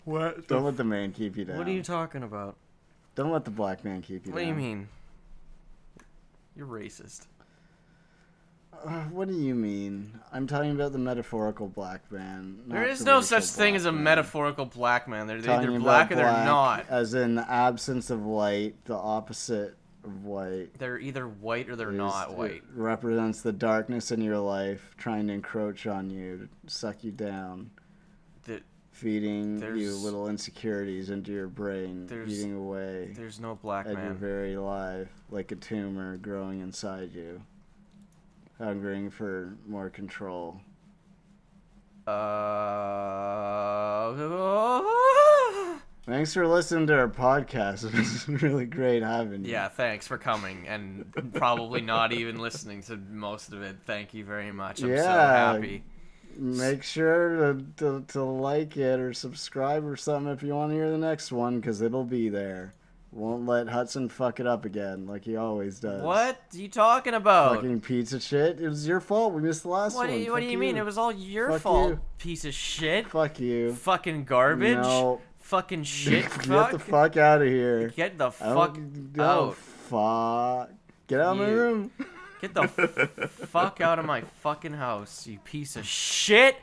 What? Don't let the man keep you down. What are you talking about? Don't let the black man keep you What down. do you mean? You're racist. What do you mean? I'm talking about the metaphorical black man. There is no such thing as a metaphorical black man. They're either Talking black or about they're not. As in the absence of white, the opposite of white. They're either white or they're not white. It represents the darkness in your life, trying to encroach on you, to suck you down, feeding you little insecurities into your brain, eating away. There's no black at man. your very life, like a tumor growing inside you, hungering for more control. Thanks for listening to our podcast. It was really great having you. Yeah, thanks for coming and probably not even listening to most of it. Thank you very much. I'm so happy. Make sure to like it or subscribe or something if you want to hear the next one, because it'll be there. Won't let Hudson fuck it up again like he always does. What are you talking about? Fucking piece of shit. It was your fault. We missed the last one. What do you mean? It was all your fault, piece of shit. Fuck you. Fucking garbage. No. Fucking shit. Get the fuck out of here. Get the fuck out. Fuck. Get out of my room. Get the fuck out of my fucking house, you piece of shit.